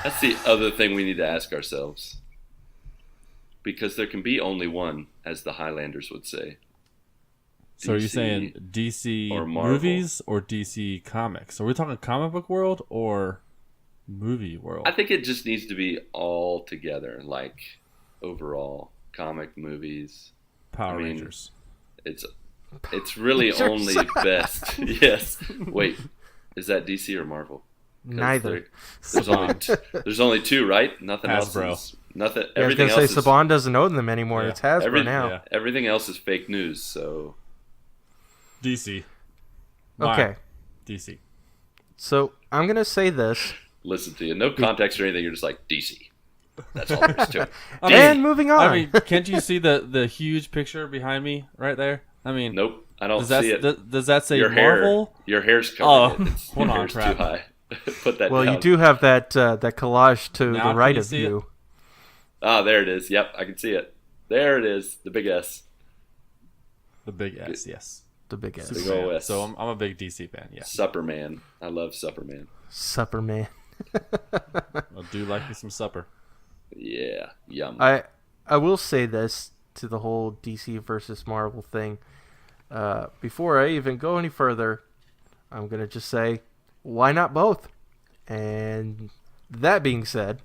That's the other thing we need to ask ourselves. Because there can be only one, as the Highlanders would say. So are you saying DC or movies or DC comics? Are we talking comic book world or movie world? I think it just needs to be all together, like overall comic movies. Power Rangers. It's really only best. Yes. Wait, is that DC or Marvel? Neither. There's only two, right? Nothing Hasbro. else is nothing. Yeah, I was Everything gonna else say is Saban doesn't own them anymore. Yeah. It's Hasbro now. Yeah. everything else is fake news. So DC. Okay. Mine. DC. So I'm gonna say this. listen to you. No context or anything. You're just like DC. That's all there is to it. And moving on. I mean, can't you see the huge picture behind me right there? I mean, Nope, I don't does that see it. does that say your Marvel? Your hair's covering it. Hold Your on, hair's crap. too high. Put that well, down. you do have that that collage to Now the can right you of see you. Ah, there it is. Yep, I can see it. There it is. The big S. The big S, yes. The big S. Big Superman. ol' S. So I'm a big DC fan. Yeah, Supperman. I love Supperman. Superman. I do like me some supper. Yeah, yum. I will say this to the whole DC versus Marvel thing. Before I even go any further, I'm gonna just say, why not both? And that being said,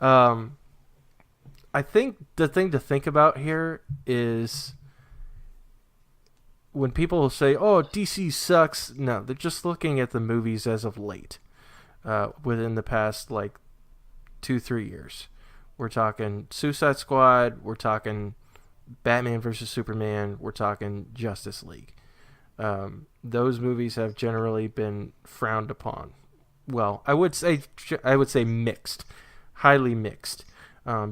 I think the thing to think about here is when people say, "Oh, DC sucks," no, they're just looking at the movies as of late, within the past like 2-3 years. We're talking Suicide Squad. We're talking Batman versus Superman. We're talking Justice League. Those movies have generally been frowned upon. Well, I would say mixed, highly mixed,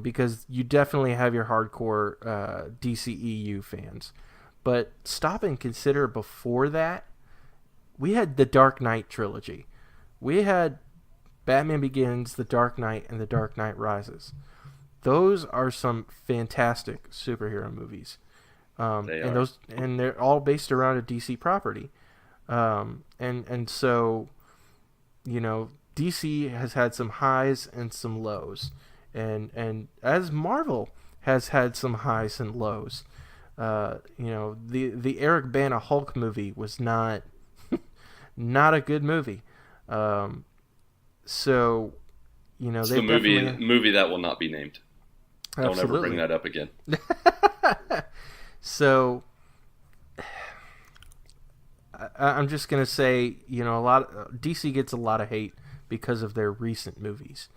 because you definitely have your hardcore DCEU fans. But stop and consider before that, we had the Dark Knight trilogy. We had Batman Begins, The Dark Knight, and The Dark Knight Rises. Those are some fantastic superhero movies. And they're all based around a DC property. And so, you know, DC has had some highs and some lows. And as Marvel has had some highs and lows. You know, the Eric Bana Hulk movie was not a good movie. So, you know, It's they the movie that will not be named. Don't ever bring that up again. So, I'm just gonna say, you know, DC gets a lot of hate because of their recent movies,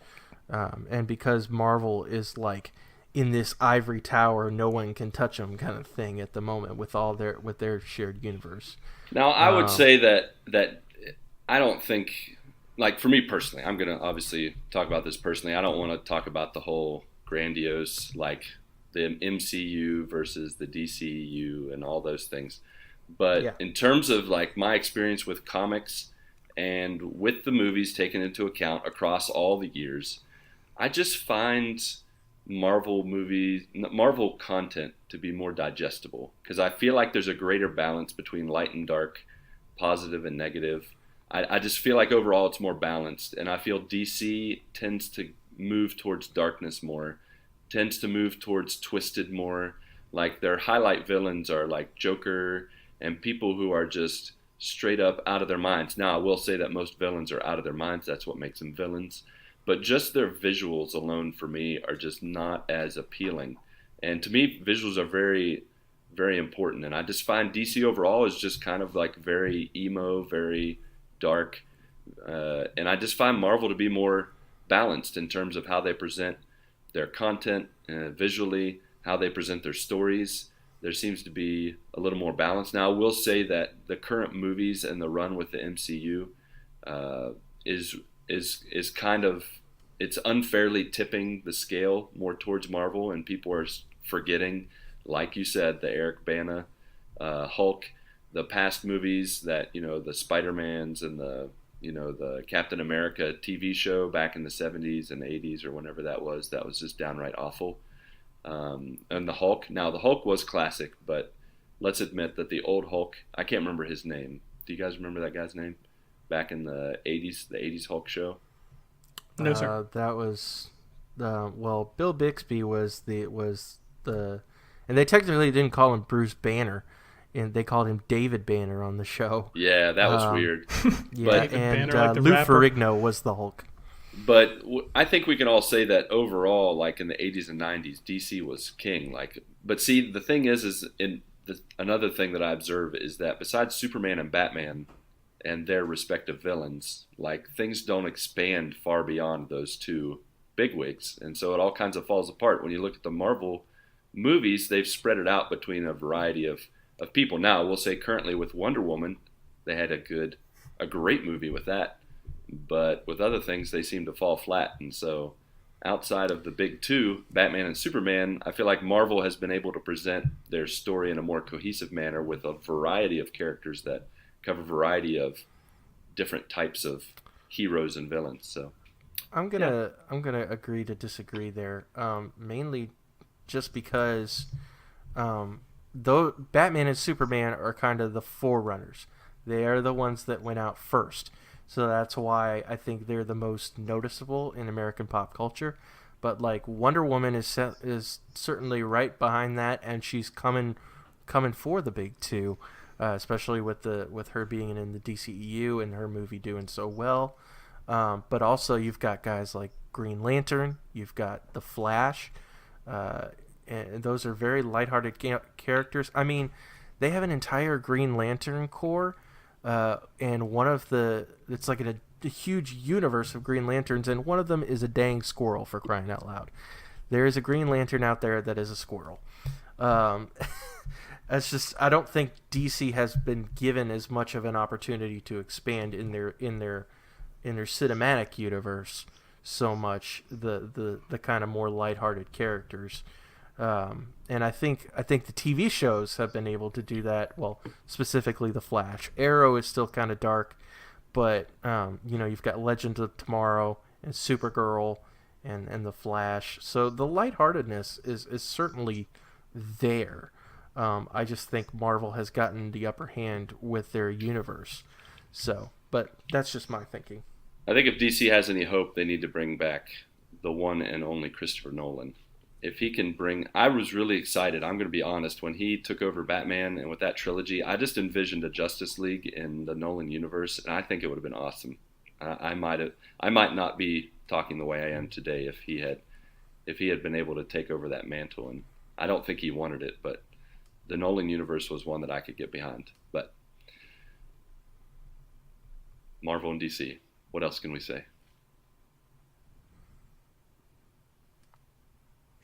and because Marvel is like in this ivory tower, no one can touch them kind of thing at the moment with their shared universe. Now, I would say that I don't think, like, for me personally, I'm going to obviously talk about this personally. I don't want to talk about the whole grandiose, like, the MCU versus the DCU and all those things. But in terms of, like, my experience with comics and with the movies taken into account across all the years, I just find Marvel content to be more digestible, because I feel like there's a greater balance between light and dark, positive and negative. I just feel like overall it's more balanced, and I feel DC tends to move towards darkness more, tends to move towards twisted more. Like, their highlight villains are like Joker and people who are just straight up out of their minds. Now, I will say that most villains are out of their minds. That's what makes them villains. But just their visuals alone for me are just not as appealing. And to me, visuals are very, very important. And I just find DC overall is just kind of like very emo, very dark. And I just find Marvel to be more balanced in terms of how they present their content visually, how they present their stories. There seems to be a little more balance. Now, I will say that the current movies and the run with the MCU is kind of, it's unfairly tipping the scale more towards Marvel, and people are forgetting, like you said, the Eric Bana Hulk, the past movies that, you know, the Spider-Mans and the Captain America TV show back in the 70s and 80s or whenever that was just downright awful. And the Hulk, now the Hulk was classic, but let's admit that the old Hulk, I can't remember his name. Do you guys remember that guy's name? Back in the 80s Hulk show? No, sir. That was, well, Bill Bixby was the, and they technically didn't call him Bruce Banner, and they called him David Banner on the show. Yeah, that was weird. Yeah, But, and Banner, like the Lou rapper. Ferrigno was the Hulk. But I think we can all say that overall, like in the 80s and 90s, DC was king. Like, but see, the thing is another thing that I observe is that besides Superman and Batman, and their respective villains. Like, things don't expand far beyond those two bigwigs, and so it all kinds of falls apart. When you look at the Marvel movies, they've spread it out between a variety of people. Now, we'll say currently with Wonder Woman, they had a great movie with that, but with other things, they seem to fall flat. And so outside of the big two, Batman and Superman, I feel like Marvel has been able to present their story in a more cohesive manner with a variety of characters that cover a variety of different types of heroes and villains. So I'm gonna agree to disagree there, mainly just because though Batman and Superman are kind of the forerunners. They are the ones that went out first. So that's why I think they're the most noticeable in American pop culture. But like Wonder Woman is certainly right behind that, and she's coming for the big two, especially with her being in the DCEU and her movie doing so well. But also you've got guys like Green Lantern, you've got the Flash, and those are very lighthearted characters. I mean, they have an entire Green Lantern Corps. And it's like a huge universe of Green Lanterns, and one of them is a dang squirrel, for crying out loud. There is a Green Lantern out there that is a squirrel. It's just, I don't think DC has been given as much of an opportunity to expand in their cinematic universe so much, the kind of more lighthearted characters. And I think the TV shows have been able to do that. Well, specifically the Flash. Arrow is still kind of dark, but you've got Legends of Tomorrow and Supergirl and the Flash. So the lightheartedness is certainly there. I just think Marvel has gotten the upper hand with their universe. So, but that's just my thinking. I think if DC has any hope, they need to bring back the one and only Christopher Nolan. If he can I was really excited, I'm going to be honest, when he took over Batman and with that trilogy, I just envisioned a Justice League in the Nolan universe, and I think it would have been awesome. I might not be talking the way I am today if he had been able to take over that mantle, and I don't think he wanted it, but the Nolan universe was one that I could get behind. But Marvel and DC, what else can we say?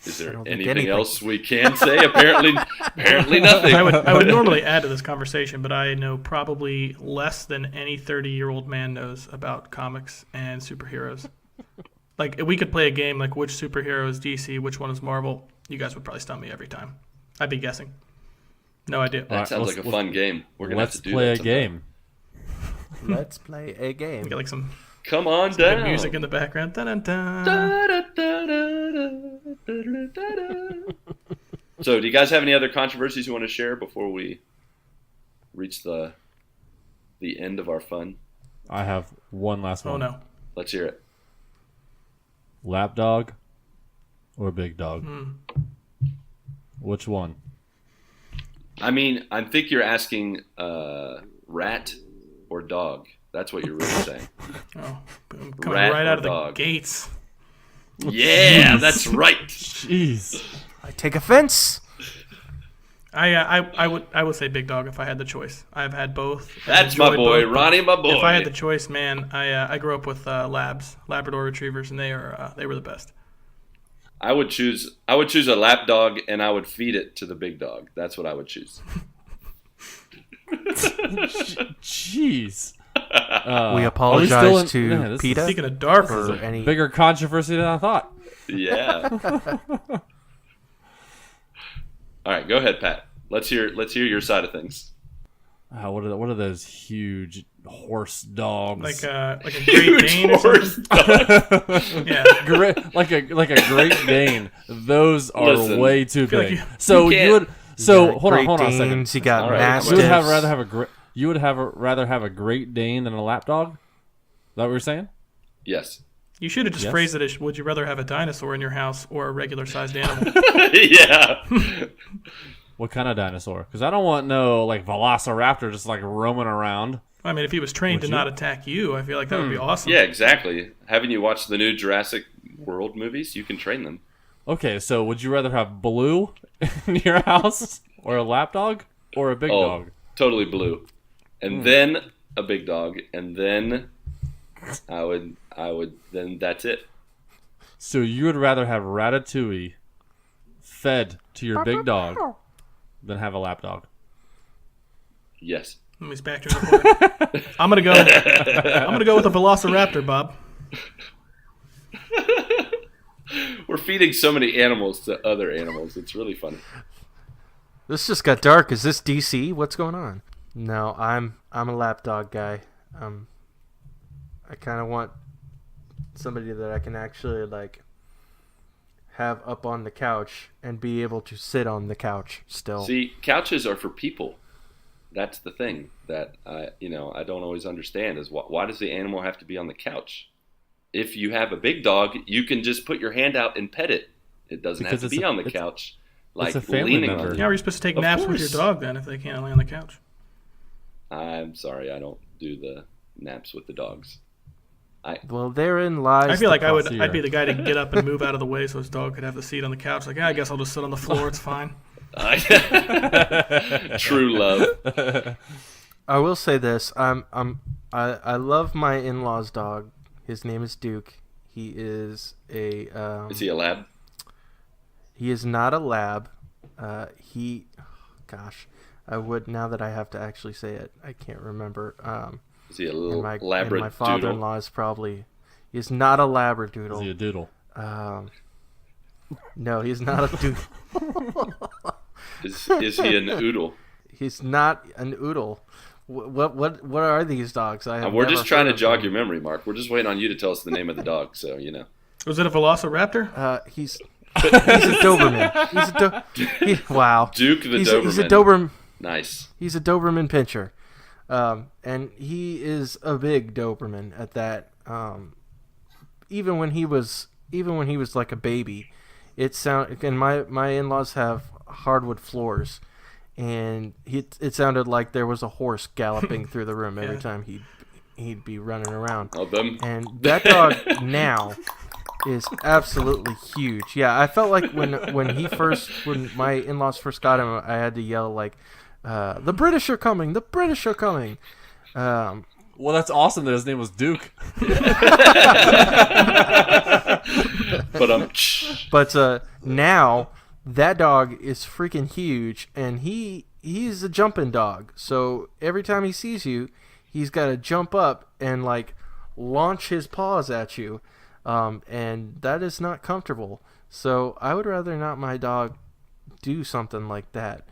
Is there anything else we can say? Apparently nothing. I would normally add to this conversation, but I know probably less than any 30-year-old man knows about comics and superheroes. Like, if we could play a game like which superhero is DC, which one is Marvel, you guys would probably stump me every time. I'd be guessing. No idea. That sounds like a fun game. We're gonna have to do that. Let's play a game. Let's play a game. We get like some Come on down. good music in the background. Dun-dun-dun. So, do you guys have any other controversies you want to share before we reach the end of our fun? I have one last one. Oh no. Let's hear it. Lapdog or big dog? Which one? I mean, I think you're asking rat or dog. That's what you're really saying. Oh, boom. Coming Rat right or out of dog? the gates. Yeah, that's right. Jeez. I take offense. I would say big dog if I had the choice. I've had both. That's my boy, both, Ronnie, my boy. If I had the choice, man, I grew up with Labrador Retrievers, and they were the best. I would choose a lap dog, and I would feed it to the big dog. That's what I would choose. Jeez. We apologize to PETA. Speaking of dark, for any Bigger controversy than I thought. Yeah. All right, go ahead, Pat. Let's hear your side of things. What are those huge horse dogs? like a Great Dane or something. Yeah, like a Great Dane. Those are Listen, way too feel like big. you So can't- you would. So got hold on Great a second. Danes, you got All right. Mastiffs. You would rather have a Great Dane than a lapdog? Is that what you're saying? Yes. you should have just Yes. phrased it as: would you rather have a dinosaur in your house or a regular-sized animal? Yeah. What kind of dinosaur? Because I don't want no like Velociraptor just like roaming around. I mean, if he was trained Would to you? not attack you, I feel like that would be awesome. Yeah, exactly. Haven't you watched the new Jurassic World movies? You can train them. Okay, so would you rather have Blue in your house or a lapdog or a big dog? Totally blue. And then a big dog, and then I would then that's it. So you would rather have Ratatouille fed to your big dog than have a lap dog? Yes. Let me back you in the corner. I'm gonna go with a Velociraptor, Bob. We're feeding so many animals to other animals. It's really funny. This just got dark. Is this DC? What's going on? No, I'm a lapdog guy. I kind of want somebody that I can actually like have up on the couch and be able to sit on the couch still. See, couches are for people. That's the thing that I don't always understand is why does the animal have to be on the couch? If you have a big dog, you can just put your hand out and pet it. It doesn't have to be on the couch, like a family leaning member. on it. How are you supposed to take naps with your dog then if they can't lay on the couch? I'm sorry, I don't do the naps with the dogs. Well, therein lies. I feel like cost I'd be the guy to get up and move out of the way so his dog could have the seat on the couch. Like, I guess I'll just sit on the floor. It's fine. True love. I will say this. I love my in-laws' dog. His name is Duke. He is a. Is he a lab? He is not a lab. I would, now that I have to actually say it, I can't remember. Is he a little my labradoodle? father-in-law is probably. He's not a labradoodle. Is he a doodle? No, he's not a doodle. Is he an oodle? He's not an oodle. What are these dogs? We're just trying to jog your memory, Mark. We're just waiting on you to tell us the name of the dog, so you know. Was it a Velociraptor? He's a Doberman. Wow. Duke the Doberman. He's a Doberman. Nice. He's a Doberman pinscher, and he is a big Doberman at that. Even when he was like a baby, and my in-laws have hardwood floors, and it sounded like there was a horse galloping through the room every time he'd be running around. Oh, them. And that dog now is absolutely huge. Yeah, I felt like when my in-laws first got him, I had to yell like, "The British are coming! The British are coming!" Well, that's awesome that his name was Duke. But now that dog is freaking huge, and he's a jumping dog. So every time he sees you, he's got to jump up and like launch his paws at you, and that is not comfortable. So I would rather not my dog do something like that.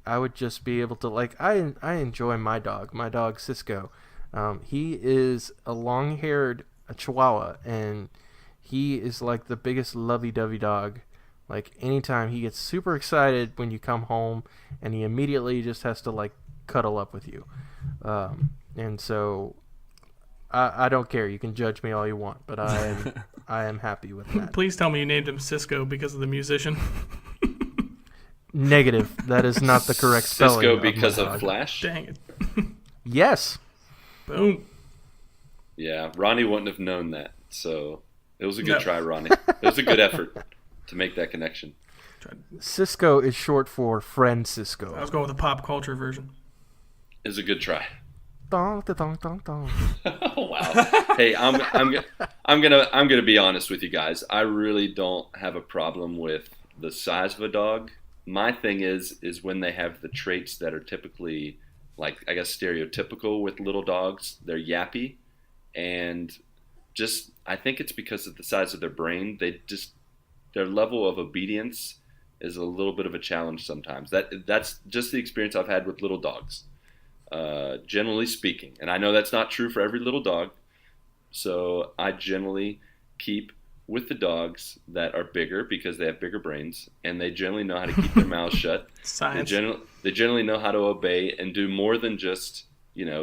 I would just be able to I enjoy my dog Cisco. He is a long-haired Chihuahua, and he is like the biggest lovey-dovey dog. Like anytime he gets super excited when you come home, and he immediately just has to like cuddle up with you. And so I don't care. You can judge me all you want, but I am happy with that. Please tell me you named him Cisco because of the musician. Negative. That is not the correct spelling. Cisco because of Flash? Dang it. Yes. Boom. Yeah, Ronnie wouldn't have known that. So it was a good try, Ronnie. It was a good effort to make that connection. Cisco is short for friend Cisco. I was going with the pop culture version. It was a good try. Dong, dong, dong, dong. Oh, wow. Hey, I'm gonna be honest with you guys. I really don't have a problem with the size of a dog. My thing is when they have the traits that are typically, like, I guess, stereotypical with little dogs. They're yappy, and just, I think it's because of the size of their brain. Their level of obedience is a little bit of a challenge sometimes. That's just the experience I've had with little dogs, generally speaking. And I know that's not true for every little dog, so I generally keep with the dogs that are bigger because they have bigger brains, and they generally know how to keep their mouths shut. Science. They generally know how to obey and do more than just,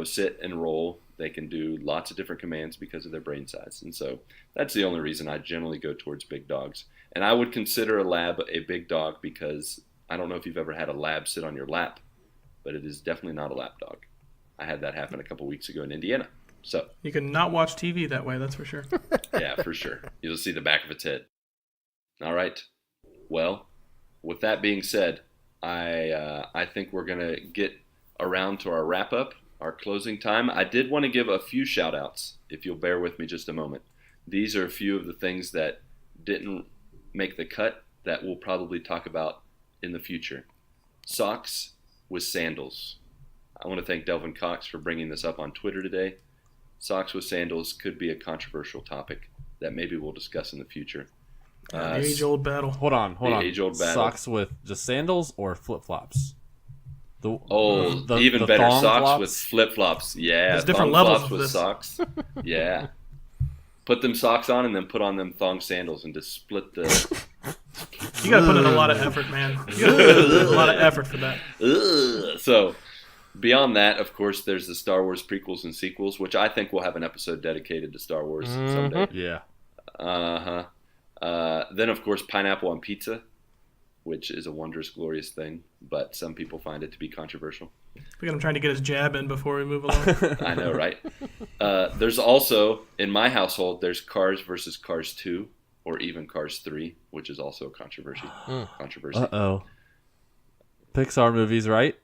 sit and roll. They can do lots of different commands because of their brain size. And so that's the only reason I generally go towards big dogs. And I would consider a lab a big dog because I don't know if you've ever had a lab sit on your lap, but it is definitely not a lap dog. I had that happen a couple weeks ago in Indiana. So you can not watch TV that way, that's for sure. Yeah, for sure. You'll see the back of its head. All right. Well, with that being said, I think we're going to get around to our wrap-up, our closing time. I did want to give a few shout outs, if you'll bear with me just a moment. These are a few of the things that didn't make the cut that we'll probably talk about in the future. Socks with sandals. I want to thank Delvin Cox for bringing this up on Twitter today. Socks with sandals could be a controversial topic that maybe we'll discuss in the future. The age-old battle. Hold on. Age-old battle. Socks with just sandals or flip-flops? Even the better, thong socks flops? with flip-flops. Yeah, There's different thong levels flops of with this. socks. Yeah. Put them socks on and then put on them thong sandals and just split the... You got to put in a lot of effort, man. You got to put in a lot of effort for that. So, beyond that, of course, there's the Star Wars prequels and sequels, which I think we'll have an episode dedicated to Star Wars someday. Yeah. Then, of course, pineapple on pizza, which is a wondrous, glorious thing, but some people find it to be controversial. Look at him trying to get his jab in before we move along. I know, right? There's also, in my household, there's Cars versus Cars 2, or even Cars 3, which is also a controversy. Uh-oh. Pixar movies, right?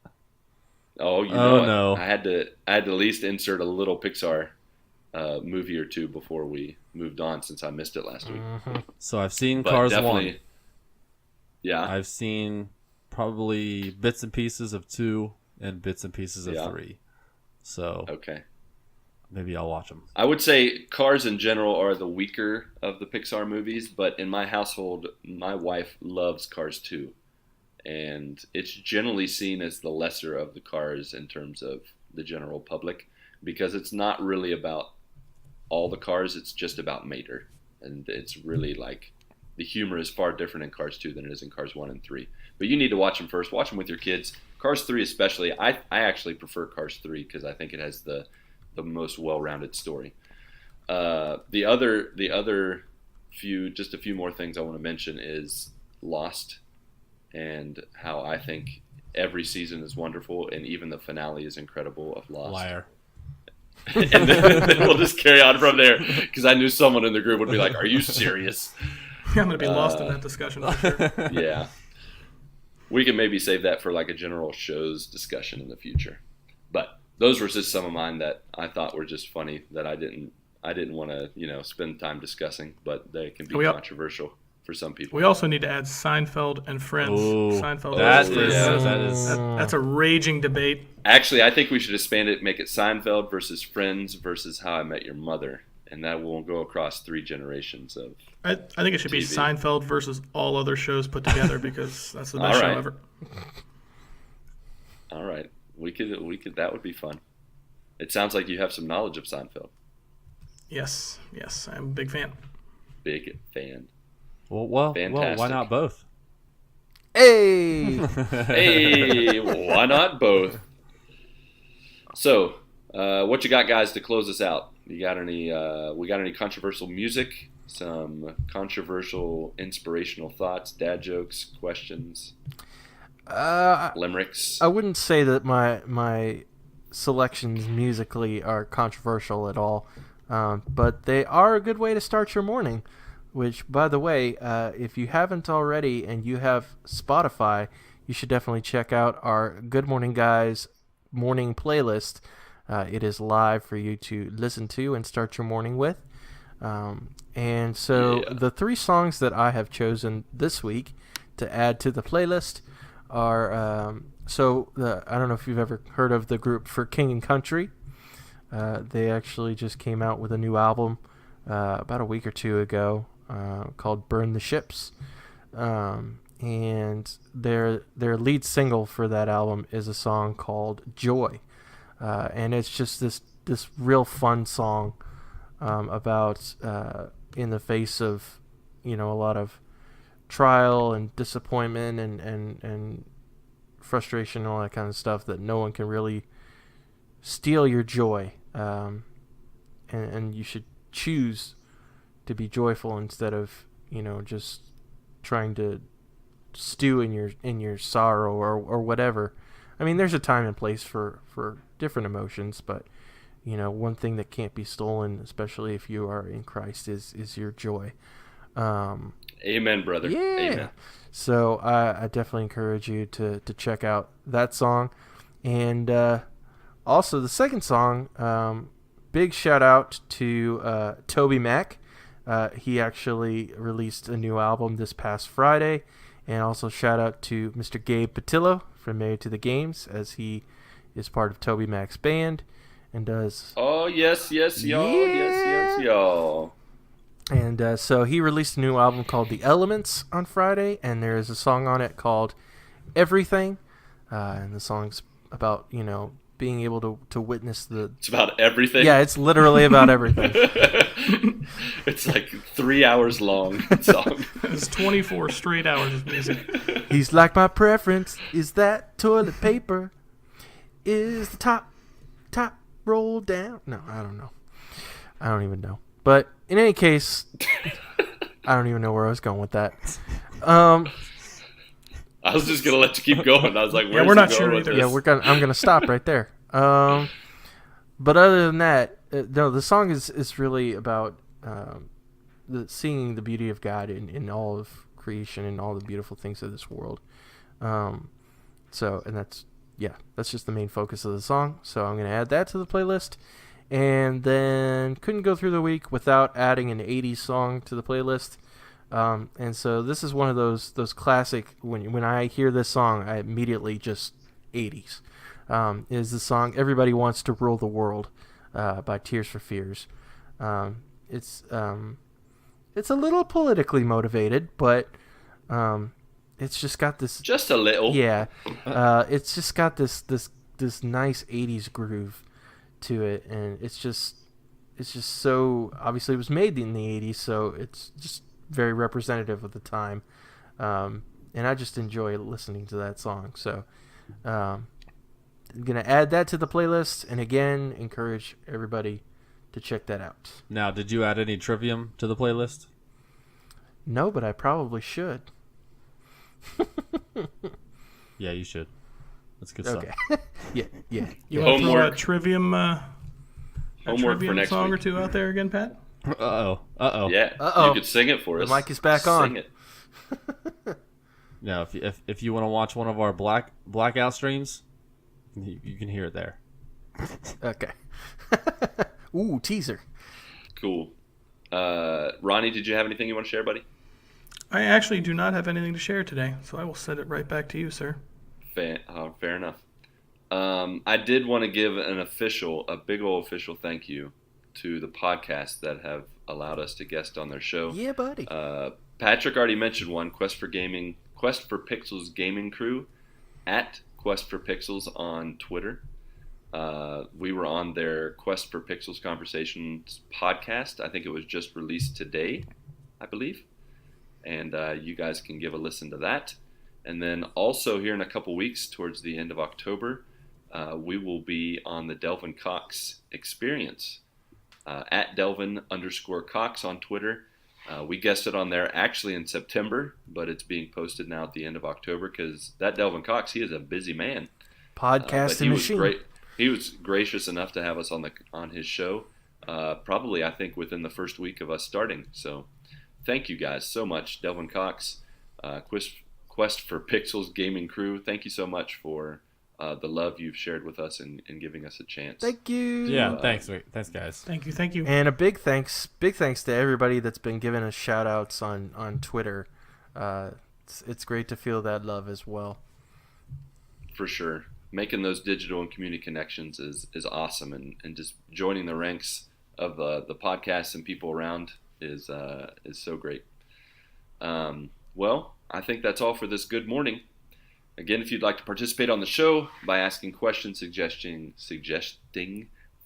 Oh, no. I had to at least insert a little Pixar movie or two before we moved on, since I missed it last week. So I've seen But Cars definitely, 1. Yeah. I've seen probably bits and pieces of 2 and bits and pieces of Yeah. 3. So Okay. maybe I'll watch them. I would say Cars in general are the weaker of the Pixar movies, but in my household, my wife loves Cars 2. And it's generally seen as the lesser of the Cars in terms of the general public, because it's not really about all the cars, it's just about Mater. And it's really like, the humor is far different in Cars 2 than it is in Cars 1 and 3. But you need to watch them first. Watch them with your kids. Cars 3 especially. I actually prefer Cars 3 because I think it has the most well-rounded story. The other few, just a few more things I want to mention is Lost, and how I think every season is wonderful, and even the finale is incredible of Lost. Liar. And then we'll just carry on from there, because I knew someone in the group would be like, "Are you serious?" I'm going to be lost in that discussion for sure. Yeah. We can maybe save that for like a general shows discussion in the future. But those were just some of mine that I thought were just funny that I didn't want to, spend time discussing, but they can be controversial for some people. We also need to add Seinfeld and Friends. Ooh, Seinfeld that versus Friends. is That's a raging debate. Actually, I think we should expand it, make it Seinfeld versus Friends versus How I Met Your Mother, and that will go across 3 generations of I think it should be TV. Seinfeld versus all other shows put together, because that's the best show ever. All right. We could that would be fun. It sounds like you have some knowledge of Seinfeld. Yes, I'm a big fan. Big fan. Well, Fantastic. why not both? Hey! Hey, why not both? So, what you got, guys, to close us out? You got any? We got any controversial music? Some controversial, inspirational thoughts, dad jokes, questions, limericks? I wouldn't say that my selections musically are controversial at all, but they are a good way to start your morning. Which, by the way, if you haven't already and you have Spotify, you should definitely check out our Good Morning Guys morning playlist. It is live for you to listen to and start your morning with. And so the 3 songs that I have chosen this week to add to the playlist are, I don't know if you've ever heard of the group For King and Country. They actually just came out with a new album about a week or 2 ago called Burn the Ships. And their lead single for that album is a song called Joy. And it's just this real fun song about in the face of a lot of trial and disappointment and frustration and all that kind of stuff, that no one can really steal your joy, and you should choose to be joyful instead of just trying to stew in your sorrow or whatever. I mean, there's a time and place for different emotions, but one thing that can't be stolen, especially if you are in Christ, is your joy. Amen, brother. Yeah. Amen. So I definitely encourage you to check out that song, and Also, the second song, big shout out to Toby Mac. He actually released a new album this past Friday. And also shout out to Mr. Gabe Patillo from Married to the Games, as he is part of Toby Mac's band and does... Oh, yes, y'all. Yeah. Yes, y'all. And so he released a new album called The Elements on Friday, and there is a song on it called Everything. And the song's about, being able to witness the... It's about everything? Yeah, it's literally about everything. It's like 3 hours long song. It's 24 straight hours of music. He's like, my preference is that toilet paper is the top roll down. No, I don't know. I don't even know. But in any case, I don't even know where I was going with that. I was just gonna let you keep going. I was like, Yeah, we're not sure either. Yeah, I'm gonna stop right there. But other than that, no, the song is really about seeing the beauty of God in all of creation and all the beautiful things of this world. So, and that's just the main focus of the song. So I'm gonna add that to the playlist. And then couldn't go through the week without adding an 80s song to the playlist. And so this is one of those classic, when I hear this song, I immediately just 80s. Is the song Everybody Wants to Rule the World by Tears for Fears. It's a little politically motivated, but it's just got this... Just a little. Yeah. It's just got this nice 80s groove to it, and it's just so... Obviously, it was made in the 80s, so it's just very representative of the time. And I just enjoy listening to that song. So I'm going to add that to the playlist, and again, encourage everybody to check that out. Now, did you add any trivium to the playlist? No, but I probably should. Yeah, you should. That's good Okay. stuff. Yeah. You want to throw a Homework. Trivium, Homework for next song week. or two out there again, Pat? Uh-oh. Yeah. Uh-oh. You could sing it for us. The mic is back Sing on. it. Now, if you want to watch one of our blackout streams, you can hear it there. Okay. Ooh, teaser. Cool. Ronnie, did you have anything you want to share, buddy? I actually do not have anything to share today, so I will send it right back to you, sir. Fair enough. I did want to give a big old official thank you to the podcasts that have allowed us to guest on their show. Yeah, buddy. Patrick already mentioned one, Quest for Pixels Gaming Crew, at Quest for Pixels on Twitter. We were on their Quest for Pixels Conversations podcast. I think it was just released today, I believe. And you guys can give a listen to that. And then also here in a couple weeks, towards the end of October, we will be on the Delvin Cox experience. At Delvin_Cox on Twitter. We guested on there actually in September, but it's being posted now at the end of October because that Delvin Cox, he is a busy man. Podcasting machine. He was gracious enough to have us on his show, probably I think within the first week of us starting. So thank you guys so much, Delvin Cox, Quest for Pixels Gaming Crew. Thank you so much for the love you've shared with us and giving us a chance. Thank you. Yeah, thanks guys. Thank you. And a big thanks to everybody that's been giving us shout outs on Twitter. It's great to feel that love as well. For sure. Making those digital and community connections is awesome, and just joining the ranks of the podcasts and people around is so great. Well, I think that's all for this good morning. Again, if you'd like to participate on the show by asking questions, suggesting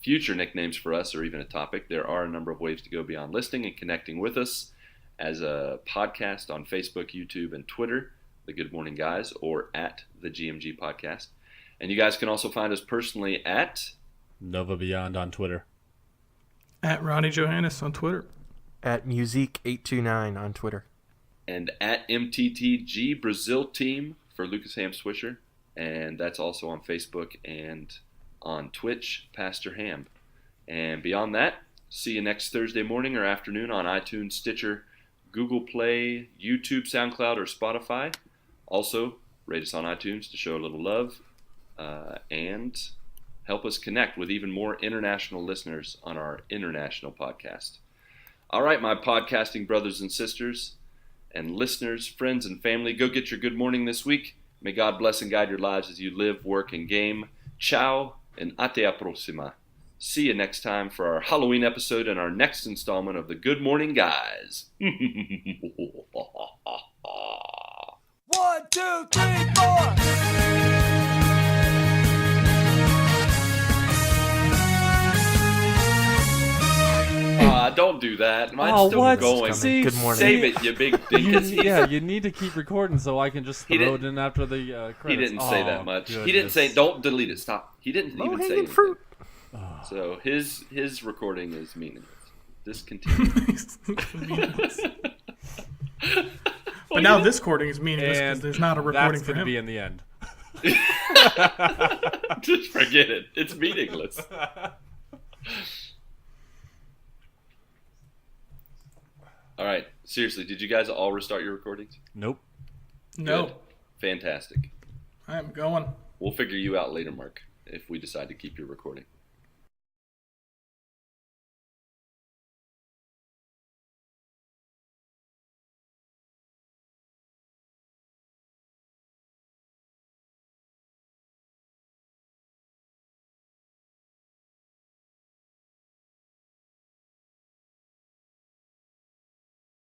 future nicknames for us or even a topic, there are a number of ways to go beyond listening and connecting with us as a podcast on Facebook, YouTube, and Twitter, The Good Morning Guys, or at the GMG Podcast. And you guys can also find us personally at Nova Beyond on Twitter. At Ronnie Johannes on Twitter. At Musique829 on Twitter. And at MTTG Brazil Team for Lucas Ham Swisher. And that's also on Facebook and on Twitch, Pastor Ham. And beyond that, see you next Thursday morning or afternoon on iTunes, Stitcher, Google Play, YouTube, SoundCloud, or Spotify. Also, rate us on iTunes to show a little love. And help us connect with even more international listeners on our international podcast. All right, my podcasting brothers and sisters and listeners, friends and family, go get your good morning this week. May God bless and guide your lives as you live, work, and game. Ciao and ate a próxima. See you next time for our Halloween episode and our next installment of the Good Morning Guys. 1, 2, 3, 4. Don't do that. Mine's Oh, still what? going. See, Good morning. Save it, you big dinkus. Yeah, you need to keep recording so I can just He throw it didn't- in after the credits. He didn't say that much. He didn't say, don't delete it. Stop. He didn't even say Low-hanging anything. fruit. So his recording is meaningless. Discontinue. But now this recording is meaningless because And there's not a recording that's for going to him. be in the end. Just forget it. It's meaningless. All right. Seriously, did you guys all restart your recordings? Nope. No, Good. Fantastic. I'm going. We'll figure you out later, Mark, if we decide to keep your recording.